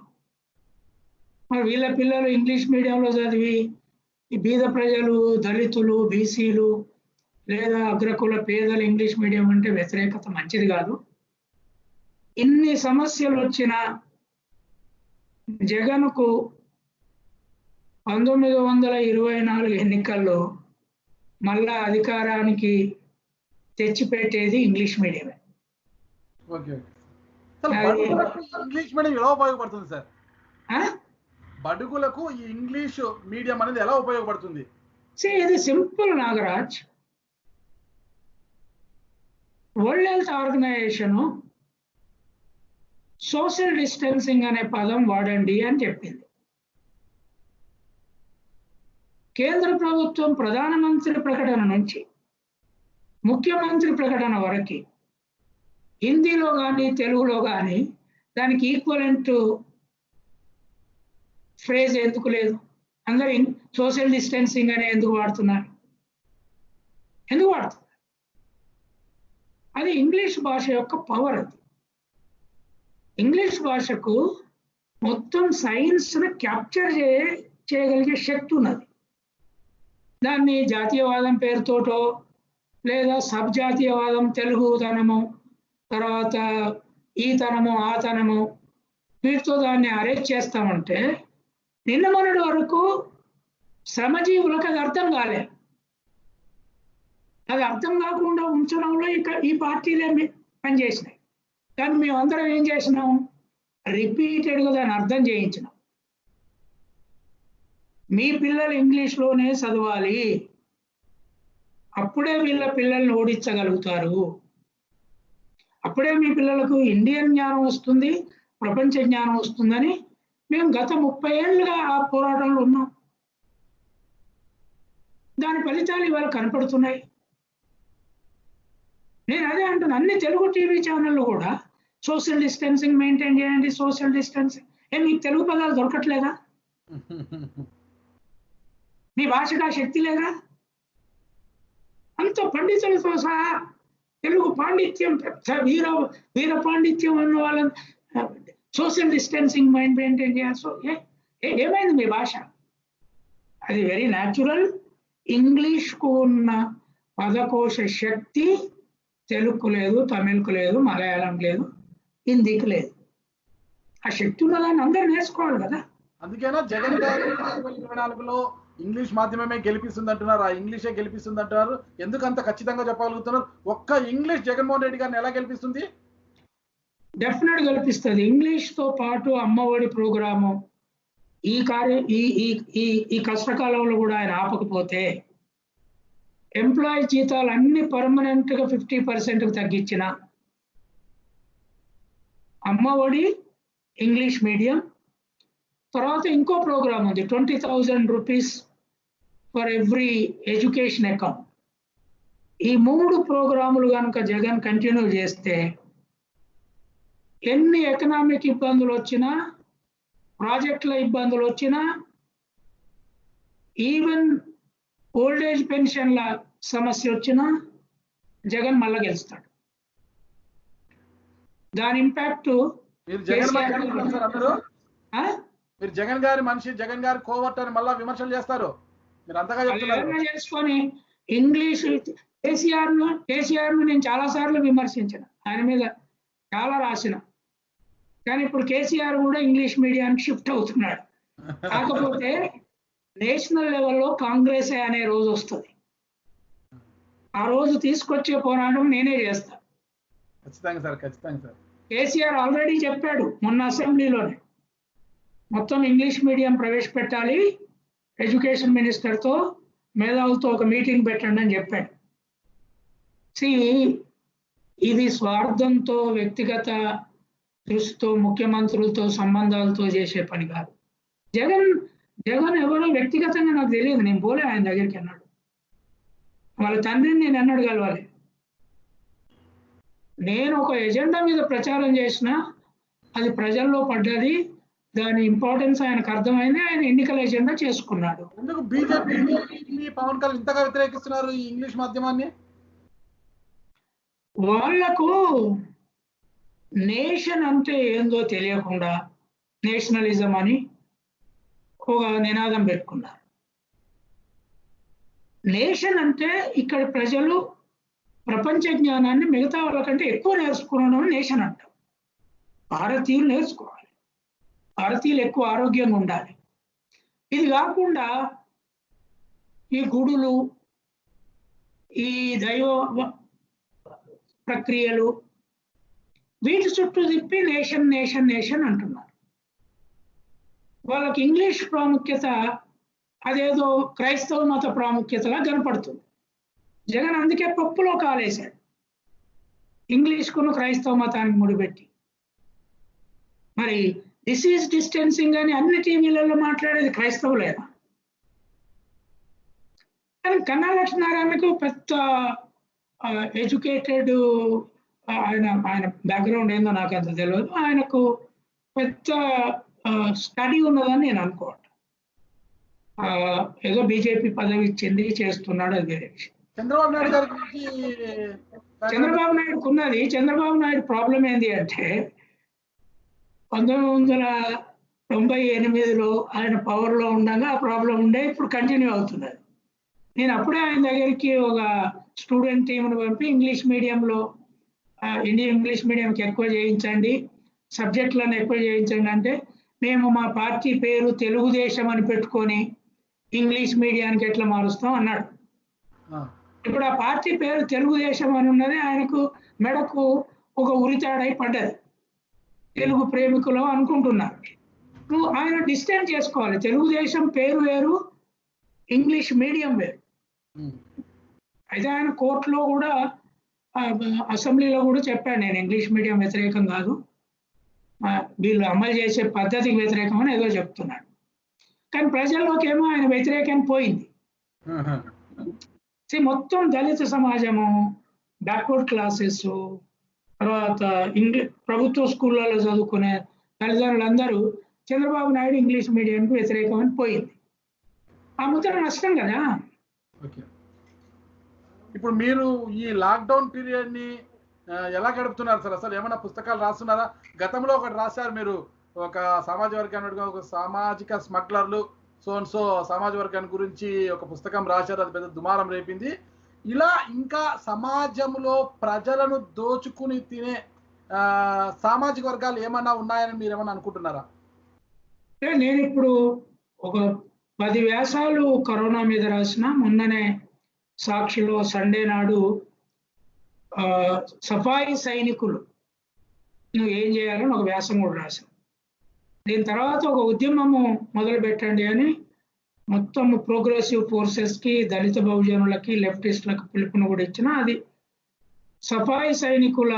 [SPEAKER 2] మరి వీళ్ళ పిల్లలు ఇంగ్లీష్ మీడియంలో చదివి ఈ బీద ప్రజలు, దళితులు, బీసీలు లేదా అగ్రకుల పేదలు ఇంగ్లీష్ మీడియం అంటే వ్యతిరేకత మంచిది కాదు. ఇన్ని సమస్యలు వచ్చిన జగన్కు 1924 ఎన్నికల్లో మళ్ళా అధికారానికి తెచ్చిపెట్టేది ఇంగ్లీష్ మీడియమే.
[SPEAKER 1] ఇంగ్లీష్ మీడియం ఎలా ఉపయోగపడుతుంది సార్? బడుగులకు ఈ ఇంగ్లీష్ మీడియం అనేది ఎలా ఉపయోగపడుతుంది?
[SPEAKER 2] ఇది simple Nagaraj. World health organisation social distancing అనే పదం వాడండి అని చెప్పింది. కేంద్ర ప్రభుత్వం ప్రధానమంత్రి ప్రకటన నుంచి ముఖ్యమంత్రి ప్రకటన వరకు హిందీలో కానీ తెలుగులో కానీ దానికి ఈక్వలెంట్ ఫ్రేజ్ ఎందుకు లేదు? అందరూ సోషల్ డిస్టెన్సింగ్ అనే ఎందుకు వాడుతున్నారు? ఎందుకు వాడుతున్నారు? అది ఇంగ్లీష్ భాష యొక్క పవర్. అది ఇంగ్లీష్ భాషకు మొత్తం సైన్స్ను క్యాప్చర్ చేయగలిగే శక్తి ఉన్నది. దాన్ని జాతీయవాదం పేరుతోటో లేదా సబ్ జాతీయవాదం, తెలుగుతనము, తర్వాత ఈ తనము ఆ తనము, వీటితో దాన్ని అరెస్ట్ చేస్తామంటే నిన్న మొన్నటి వరకు శ్రమజీవులకు అది అర్థం కాలేదు. అది అర్థం కాకుండా ఉంచడంలో ఈ పార్టీలే పనిచేసినాయి. కానీ మేమందరం ఏం చేసినాం? రిపీటెడ్గా దాన్ని అర్థం చేయించినాం. మీ పిల్లలు ఇంగ్లీష్లోనే చదవాలి, అప్పుడే వీళ్ళ పిల్లల్ని ఓడించగలుగుతారు, అప్పుడే మీ పిల్లలకు ఇండియన్ జ్ఞానం వస్తుంది, ప్రపంచ జ్ఞానం వస్తుందని మేము గత 30 ఏళ్ళుగా ఆ పోరాటంలో ఉన్నాం. దాని ఫలితాలు ఇవాళ కనపడుతున్నాయి. నేను అదే అంటున్నా, అన్ని తెలుగు టీవీ ఛానళ్ళు కూడా సోషల్ డిస్టెన్సింగ్ మెయింటైన్ చేయండి, సోషల్ డిస్టెన్సింగ్. మీకు తెలుగు పదాలు దొరకట్లేదా? మీ భాషకు ఆ శక్తి లేదా? అంత పండితులతో సహా తెలుగు పాండిత్యం, వీర పాండిత్యం ఉన్న వాళ్ళని సోషల్ డిస్టెన్సింగ్ మెయింటైన్ చేయాలి. ఏమైంది మీ భాష? అది వెరీ న్యాచురల్. ఇంగ్లీష్కు ఉన్న పదకోశ శక్తి తెలుగుకు లేదు, తమిళ్కు లేదు, మలయాళం లేదు, హిందీకి లేదు. ఆ శక్తి ఉన్నదాన్ని అందరూ నేర్చుకోవాలి కదా.
[SPEAKER 1] అందుకేనా జగన్ గారు 2024లో ఇంగ్లీష్ మాధ్యమమే గెలిపిస్తుంది అంటున్నారు, ఆ ఇంగ్లీషే గెలిపిస్తుంది అంటున్నారు. ఎందుకు అంత ఖచ్చితంగా చెప్పగలుగుతున్నారు? ఒక్క ఇంగ్లీష్ జగన్మోహన్ రెడ్డి గారిని ఎలా గెలిపిస్తుంది?
[SPEAKER 2] డెఫినెట్ గెలిపిస్తుంది. ఇంగ్లీష్తో పాటు అమ్మఒడి ప్రోగ్రాము, ఈ కార్య ఈ ఈ ఈ ఈ కష్టకాలంలో కూడా ఆయన ఆపకపోతే ఎంప్లాయీ జీతాలు అన్ని పర్మనెంట్గా 50% తగ్గించిన, అమ్మ ఒడి ఇంగ్లీష్ మీడియం, తర్వాత ఇంకో ప్రోగ్రామ్ ఉంది 20,000 rupees for every education account. ఈ 3 ప్రోగ్రాములు కనుక జగన్ కంటిన్యూ చేస్తే ఎన్ని ఎకనామిక్ ఇబ్బందులు వచ్చినా, ప్రాజెక్టుల ఇబ్బందులు వచ్చినా, ఈవెన్ ఓల్డేజ్ పెన్షన్ల సమస్య వచ్చినా జగన్ మళ్ళా గెలుస్తాడు. దాని ఇంపాక్ట్
[SPEAKER 1] మీరు జగన్ గారి మనిషి, జగన్ గారి కోవర్ట్ అని మళ్ళా విమర్శలు చేస్తారు. మీరు అంతగా
[SPEAKER 2] చేసుకొని ఇంగ్లీష్ కేసీఆర్ ను నేను చాలా సార్లు విమర్శించిన, ఆయన మీద చాలా రాసిన. కానీ ఇప్పుడు కేసీఆర్ కూడా ఇంగ్లీష్ మీడియానికి షిఫ్ట్ అవుతున్నాడు. కాకపోతే నేషనల్ లెవెల్లో కాంగ్రెస్ అనే రోజు వస్తుంది. ఆ రోజు తీసుకొచ్చే పోరాటం నేనే చేస్తా.
[SPEAKER 1] ఖచ్చితంగా సార్, ఖచ్చితంగా సార్.
[SPEAKER 2] కేసీఆర్ ఆల్రెడీ చెప్పాడు మొన్న అసెంబ్లీలోనే, మొత్తం ఇంగ్లీష్ మీడియం ప్రవేశపెట్టాలి, ఎడ్యుకేషన్ మినిస్టర్తో మేధావులతో ఒక మీటింగ్ పెట్టండి అని చెప్పాడు. ఇది స్వార్థంతో, వ్యక్తిగత దృష్టితో, ముఖ్యమంత్రులతో సంబంధాలతో చేసే పని కాదు. జగన్ ఎవరో వ్యక్తిగతంగా నాకు తెలియదు, నేను పోలే ఆయన దగ్గరికి అన్నాడు. వాళ్ళ తండ్రిని నేను అన్నాడు కలవాలి. నేను ఒక ఎజెండా మీద ప్రచారం చేసిన, అది ప్రజల్లో పడ్డది, దాని ఇంపార్టెన్స్ ఆయనకు అర్థమైంది, ఆయన ఎన్నికల ఎజెండా చేసుకున్నాడు.
[SPEAKER 1] ఎందుకు బీజేపీ పవన్ కళ్యాణ్ ఇంతగా వ్యతిరేకిస్తున్నారు ఈ ఇంగ్లీష్ మాధ్యమాన్ని?
[SPEAKER 2] వాళ్లకు నేషన్ అంటే ఏందో తెలియకుండా నేషనలిజం అని ఒక నినాదం పెట్టుకున్నారు. నేషన్ అంటే ఇక్కడ ప్రజలు ప్రపంచ జ్ఞానాన్ని మిగతా వాళ్ళకంటే ఎక్కువ నేర్చుకోవడం నేషన్ అంటాం. భారతీయులు నేర్చుకోవాలి, భారతీయులు ఎక్కువ ఆరోగ్యంగా ఉండాలి. ఇది కాకుండా ఈ గుడులు, ఈ దైవ ప్రక్రియలు, వీటి చుట్టూ తిప్పి నేషన్ నేషన్ నేషన్ అంటున్నారు. వాళ్ళకి ఇంగ్లీష్ ప్రాముఖ్యత అదేదో క్రైస్తవ మత ప్రాముఖ్యతలా కనపడుతుంది. జగన్ అందుకే పప్పులో కాలేశాడు, ఇంగ్లీష్కును క్రైస్తవ మతాన్ని ముడిపెట్టి. మరి దిస్ ఈజ్ డిస్టెన్సింగ్ అని అన్ని టీవీలలో మాట్లాడేది క్రైస్తవులేనా? కానీ కన్నా లక్ష్మీనారాయణకు పెద్ద ఎడ్యుకేటెడ్, ఆయన బ్యాక్గ్రౌండ్ ఏందో నాకు అంత తెలియదు, ఆయనకు పెద్ద స్టడీ ఉన్నదని నేను అనుకోవట్లేదు. ఏదో బీజేపీ పదవి ఇచ్చింది, చేస్తున్నాడు, అది వేరే విషయం.
[SPEAKER 1] చంద్రబాబు
[SPEAKER 2] నాయుడుకు ఉన్నది. చంద్రబాబు నాయుడు ప్రాబ్లం ఏంటి అంటే 1998లో ఆయన పవర్లో ఉండగా ఆ ప్రాబ్లం ఉండే, ఇప్పుడు కంటిన్యూ అవుతున్నది. నేను అప్పుడే ఆయన దగ్గరికి ఒక స్టూడెంట్ టీంను పంపి ఇంగ్లీష్ మీడియంలో ఇంగ్లీష్ మీడియంకి ఎక్కువ చేయించండి, సబ్జెక్టులను ఎక్కువ చేయించండి అంటే, మేము మా పార్టీ పేరు తెలుగుదేశం అని పెట్టుకొని ఇంగ్లీష్ మీడియానికి ఎట్లా మారుస్తాం అన్నాడు. ఇప్పుడు ఆ పార్టీ పేరు తెలుగుదేశం అని ఉన్నది ఆయనకు మెడకు ఒక ఉరితాడై పడ్డది. తెలుగు ప్రేమికులు అనుకుంటున్నారు. నువ్వు ఆయన డిస్టెన్స్ చేసుకోవాలి. తెలుగుదేశం పేరు వేరు, ఇంగ్లీష్ మీడియం వేరు. అయితే ఆయన కోర్టులో కూడా, అసెంబ్లీలో కూడా చెప్పాడు, నేను ఇంగ్లీష్ మీడియం వ్యతిరేకం కాదు, వీళ్ళు అమలు చేసే పద్ధతికి వ్యతిరేకం అని ఏదో చెప్తున్నాడు. కానీ ప్రజల్లోకి ఏమో ఆయన వ్యతిరేకం పోయింది. మొత్తం దళిత సమాజము, బ్యాక్వర్డ్ క్లాసెస్, తర్వాత ప్రభుత్వ స్కూళ్ళలో చదువుకునే తల్లిదండ్రులందరూ చంద్రబాబు నాయుడు ఇంగ్లీష్ మీడియంకి వ్యతిరేకం అని పోయింది. ఆ ముద్ర నష్టం కదా.
[SPEAKER 1] ఇప్పుడు మీరు ఈ లాక్డౌన్ పీరియడ్ ని ఎలా గడుపుతున్నారు సార్? అసలు ఏమైనా పుస్తకాలు రాస్తున్నారా? గతంలో ఒకటి రాశారు మీరు, ఒక సామాజిక వర్గాన్ని, ఒక సామాజిక స్మగ్లర్లు సో సామాజిక వర్గాన్ని గురించి ఒక పుస్తకం రాశారు, అది పెద్ద దుమారం రేపింది. ఇలా ఇంకా సమాజంలో ప్రజలను దోచుకుని తినే సామాజిక వర్గాలు ఏమన్నా ఉన్నాయని మీరు ఏమన్నా అనుకుంటున్నారా?
[SPEAKER 2] నేను ఇప్పుడు ఒక 10 వ్యాసాలు కరోనా మీద రాసిన. మొన్ననే సాక్షిలో సండే నాడు సఫాయి సైనికులు నువ్వు ఏం చేయాలని ఒక వ్యాసం కూడా రాశాను. దీని తర్వాత ఒక ఉద్యమము మొదలు పెట్టండి అని మొత్తం ప్రోగ్రెసివ్ ఫోర్సెస్కి, దళిత బహుజనులకి, లెఫ్టిస్టులకు పిలుపుని కూడా ఇచ్చిన. అది సఫాయి సైనికుల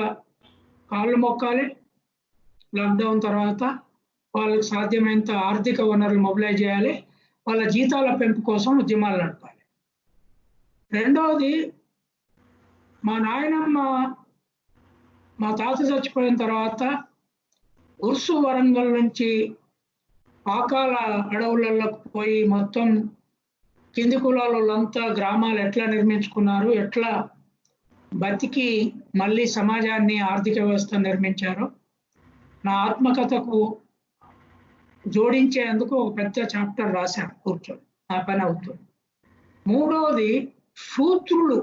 [SPEAKER 2] కాళ్ళు మొక్కాలి. లాక్డౌన్ తర్వాత వాళ్ళకి సాధ్యమైనంత ఆర్థిక వనరులు మొబిలైజ్ చేయాలి. వాళ్ళ జీతాల పెంపు కోసం ఉద్యమాలు నడపాలి. రెండవది, మా నాయనమ్మ మా తాత చచ్చిపోయిన తర్వాత ఉర్సు వరంగల్ నుంచి పాకాల అడవులలోకి పోయి మొత్తం కింది కులాలంతా గ్రామాలు ఎట్లా నిర్మించుకున్నారు, ఎట్లా బతికి మళ్ళీ సమాజాన్ని, ఆర్థిక వ్యవస్థ నిర్మించారో నా ఆత్మకథకు జోడించేందుకు ఒక పెద్ద చాప్టర్ రాశాను కూర్చొని. నా పని అవుతుంది. మూడవది, శూద్రులు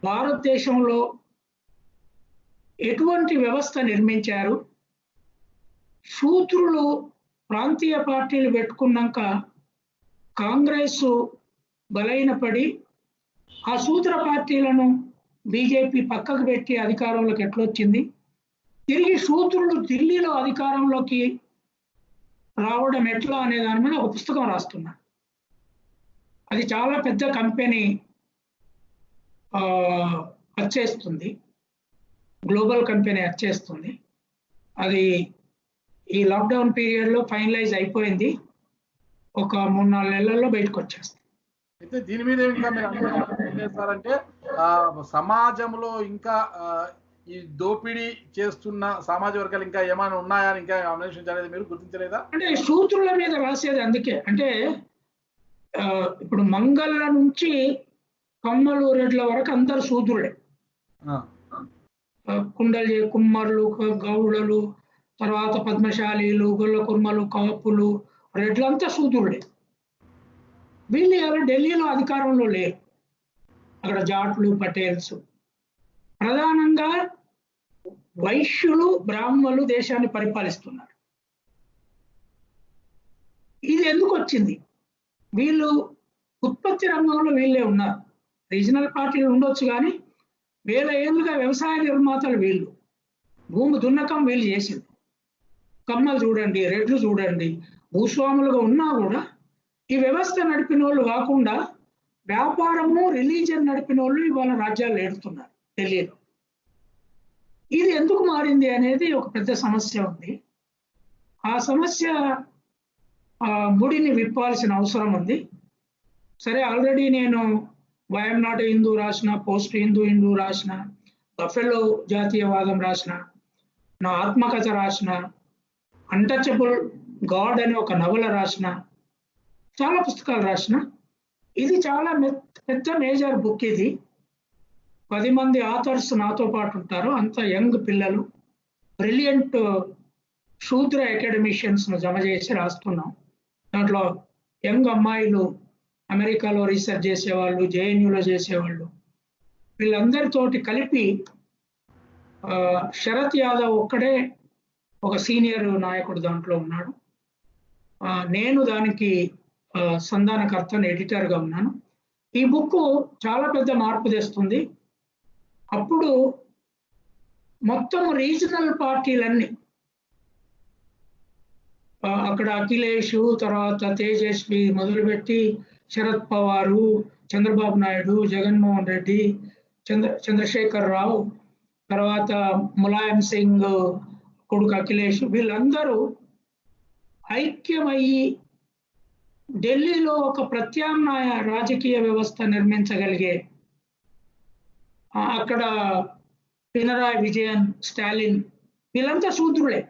[SPEAKER 2] భారతదేశంలో ఎటువంటి వ్యవస్థ నిర్మించారు, శూద్రులు ప్రాంతీయ పార్టీలు పెట్టుకున్నాక కాంగ్రెస్ బలైనపడి ఆ శూద్ర పార్టీలను బీజేపీ పక్కకు పెట్టి అధికారంలోకి ఎట్లొచ్చింది, తిరిగి శూద్రులు ఢిల్లీలో అధికారంలోకి రావడం ఎట్లా అనే దాని మీద ఒక పుస్తకం రాస్తున్నా. అది చాలా పెద్ద కంపెనీ వచ్చేస్తుంది, గ్లోబల్ కంపెనీ వచ్చేస్తుంది. అది ఈ లాక్డౌన్ పీరియడ్లో ఫైనలైజ్ అయిపోయింది. ఒక 3-4 నెలల్లో బయటకు వచ్చేస్తుంది.
[SPEAKER 1] అయితే దీని మీద ఇంకా మీరు ఏం చేస్తారంటే సమాజంలో ఇంకా ఈ దోపిడీ చేస్తున్న సమాజ వర్గాలు ఇంకా ఏమైనా ఉన్నాయా, ఇంకా అన్వేషించలేదు, మీరు గుర్తించలేదా?
[SPEAKER 2] అంటే శూద్రుల మీద రాసేది అందుకే. అంటే ఇప్పుడు మంగళ నుంచి కమ్మలు రెడ్ల వరకు అందరు శూద్రులే. కుండలి కుమ్మర్లు, గౌడలు, తర్వాత పద్మశాలీలు, గొల్ల కుర్మలు, కాపులు, రెడ్లంతా శూద్రులే. వీళ్ళు ఎవరు ఢిల్లీలో అధికారంలో లేరు. అక్కడ జాట్లు, పటేల్స్, ప్రధానంగా వైశ్యులు, బ్రాహ్మణులు దేశాన్ని పరిపాలిస్తున్నారు. ఇది ఎందుకు వచ్చింది? వీళ్ళు ఉత్పత్తి రంగంలో వీళ్ళే ఉన్నారు. రీజనల్ పార్టీలు ఉండొచ్చు కానీ వేల ఏళ్ళుగా వ్యవసాయ నిర్మాతలు వీళ్ళు. భూమి దున్నకం వీళ్ళు చేసింది. కమ్మలు చూడండి, రెడ్లు చూడండి, భూస్వాములుగా ఉన్నా కూడా ఈ వ్యవస్థ నడిపిన వాళ్ళు కాకుండా వ్యాపారము, రిలీజియన్ నడిపిన వాళ్ళు ఇవాళ రాజ్యాలు ఏడుతున్నారు ఢిల్లీలో. ఇది ఎందుకు మారింది అనేది ఒక పెద్ద సమస్య ఉంది. ఆ సమస్య ముడిని విప్పాల్సిన అవసరం ఉంది. సరే, ఆల్రెడీ నేను వైఎం నాట్ హిందూ రాసిన, పోస్ట్ హిందూ రాసిన, బఫెలో జాతీయవాదం రాసిన, నా ఆత్మకథ రాసిన, అన్టచబుల్ గాడ్ అని ఒక నవల రాసిన, చాలా పుస్తకాలు రాసిన. ఇది చాలా పెద్ద మేజర్ బుక్. ఇది 10 మంది ఆథర్స్ నాతో పాటు ఉంటారు. అంత యంగ్ పిల్లలు, బ్రిలియంట్ శూద్ర అకాడమిషియన్స్ను జమ చేసి రాస్తున్నాం. దాంట్లో యంగ్ అమ్మాయిలు అమెరికాలో రీసెర్చ్ చేసేవాళ్ళు, జేఎన్యూలో చేసేవాళ్ళు, వీళ్ళందరితోటి కలిపి శరత్ యాదవ్ ఒక్కడే ఒక సీనియర్ నాయకుడు దాంట్లో ఉన్నాడు. నేను దానికి సంధానకర్తను, ఎడిటర్గా ఉన్నాను. ఈ బుక్ చాలా పెద్ద మార్పు తెస్తుంది. అప్పుడు మొత్తం రీజనల్ పార్టీలన్నీ, అక్కడ అఖిలేష్, తర్వాత తేజస్వి మొదలుపెట్టి శరద్ పవారు, చంద్రబాబు నాయుడు, జగన్మోహన్ రెడ్డి, చంద్రశేఖర్ రావు, తర్వాత ములాయం సింగ్ కొడుకు అఖిలేష్, వీళ్ళందరూ ఐక్యమయ్యి ఢిల్లీలో ఒక ప్రత్యామ్నాయ రాజకీయ వ్యవస్థ నిర్మించగలిగే, అక్కడ పినరాయి విజయన్, స్టాలిన్, వీళ్ళంతా శూద్రులే.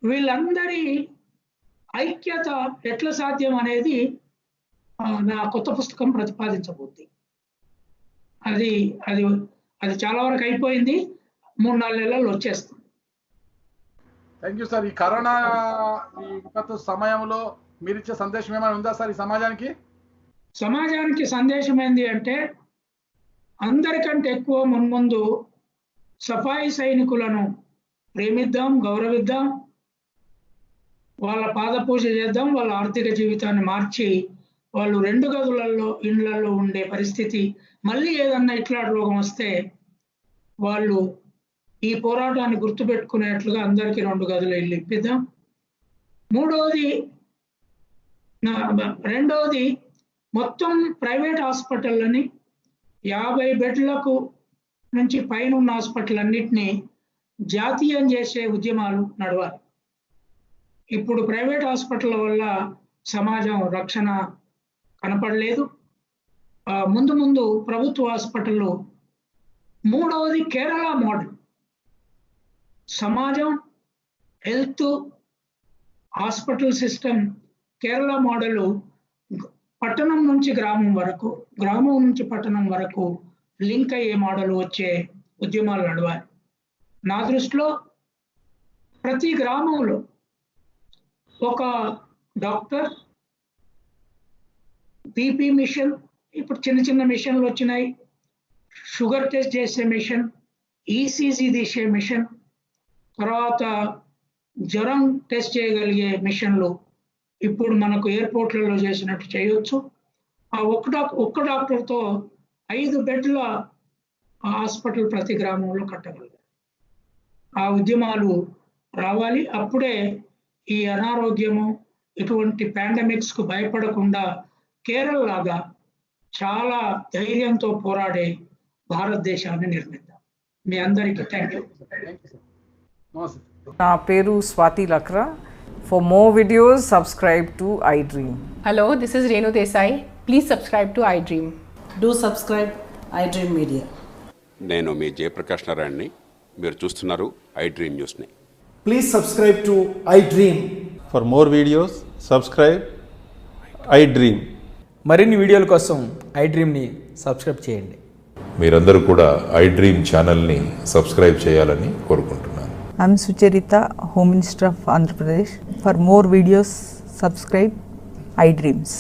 [SPEAKER 2] వీళ్ళందరి ఐక్యత ఎట్లా సాధ్యం అనేది నా కొత్త పుస్తకం ప్రతిపాదించబోతుంది. అది అది అది చాలా వరకు అయిపోయింది. 3-4 నెలల్లో వచ్చేస్తుంది.
[SPEAKER 1] Thank you sir. ఈ కరోనా ఈ విపత్తు సమయంలో మీరు ఇచ్చే సందేశం ఏమైనా ఉందా సార్ ఈ సమాజానికి?
[SPEAKER 2] సమాజానికి సందేశం ఏంటి అంటే, అందరికంటే ఎక్కువ మున్ముందు సఫాయి సైనికులను ప్రేమిద్దాం, గౌరవిద్దాం, వాళ్ళ పాదపూజ చేద్దాం, వాళ్ళ ఆర్థిక జీవితాన్ని మార్చి వాళ్ళు 2 గదులలో ఇళ్లలో ఉండే పరిస్థితి, మళ్ళీ ఏదన్నా ఇట్లా రోగం వస్తే వాళ్ళు ఈ పోరాటాన్ని గుర్తుపెట్టుకునేట్లుగా అందరికీ 2 గదులు ఇల్లు ఇప్పిద్దాం. రెండవది మొత్తం ప్రైవేట్ హాస్పిటళ్ళని 50 బెడ్లకు నుంచి పైన ఉన్న హాస్పిటల్ అన్నిటినీ జాతీయం చేసే ఉద్యమాలు నడవాలి. ఇప్పుడు ప్రైవేట్ హాస్పిటల్ వల్ల సమాజం రక్షణ కనపడలేదు. ముందు ముందు ప్రభుత్వ హాస్పిటల్లో. మూడవది కేరళ మోడల్. సమాజం, health, hospital system Kerala model పట్టణం నుంచి గ్రామం వరకు, గ్రామం నుంచి పట్టణం వరకు లింక్ అయ్యే మోడల్ వచ్చే ఉద్యమాలు నడవాలి. నా దృష్టిలో ప్రతి గ్రామంలో ఒక డాక్టర్, బీపీ మిషన్, ఇప్పుడు చిన్న చిన్న మిషన్లు వచ్చినాయి, షుగర్ టెస్ట్ చేసే మిషన్, ఈసీజీ తీసే మిషన్, తర్వాత జ్వరం టెస్ట్ చేయగలిగే మిషన్లు ఇప్పుడు మనకు ఎయిర్పోర్ట్లలో చేసినట్టు చేయొచ్చు. ఆ ఒక్క డాక్టర్తో 5 బెడ్ల హాస్పిటల్ ప్రతి గ్రామంలో కట్టగలరు. ఆ ఉద్యమాలు రావాలి. అప్పుడే ఈ అనారోగ్యము, ఇటువంటి పాండమిక్స్కు భయపడకుండా కేరళ లాగా చాలా ధైర్యంతో పోరాడే భారతదేశాన్ని నిర్మిద్దాం. మీ అందరికీ థ్యాంక్ యూ.
[SPEAKER 3] నా పేరు Swathi Lakra. For more videos, subscribe to iDream.
[SPEAKER 4] Hello, this is Renu Desai. Please subscribe to iDream.
[SPEAKER 5] Do subscribe iDream Media.
[SPEAKER 6] నేను మీ జయప్రకాష్ నారాయణని. మీరు చూస్తున్నారు iDream న్యూస్ని.
[SPEAKER 7] Please subscribe to iDream.
[SPEAKER 8] For more videos, subscribe iDream.
[SPEAKER 9] మరిన్ని వీడియోల కోసం iDreamని subscribe చేయండి.
[SPEAKER 10] మీరందరూ కూడా iDream ఛానల్ని సబ్స్క్రైబ్ చేయాలని కోరుకుంటున్నాను.
[SPEAKER 11] I'm Sucharita, Home Minister of Andhra Pradesh. For more videos, subscribe iDreams.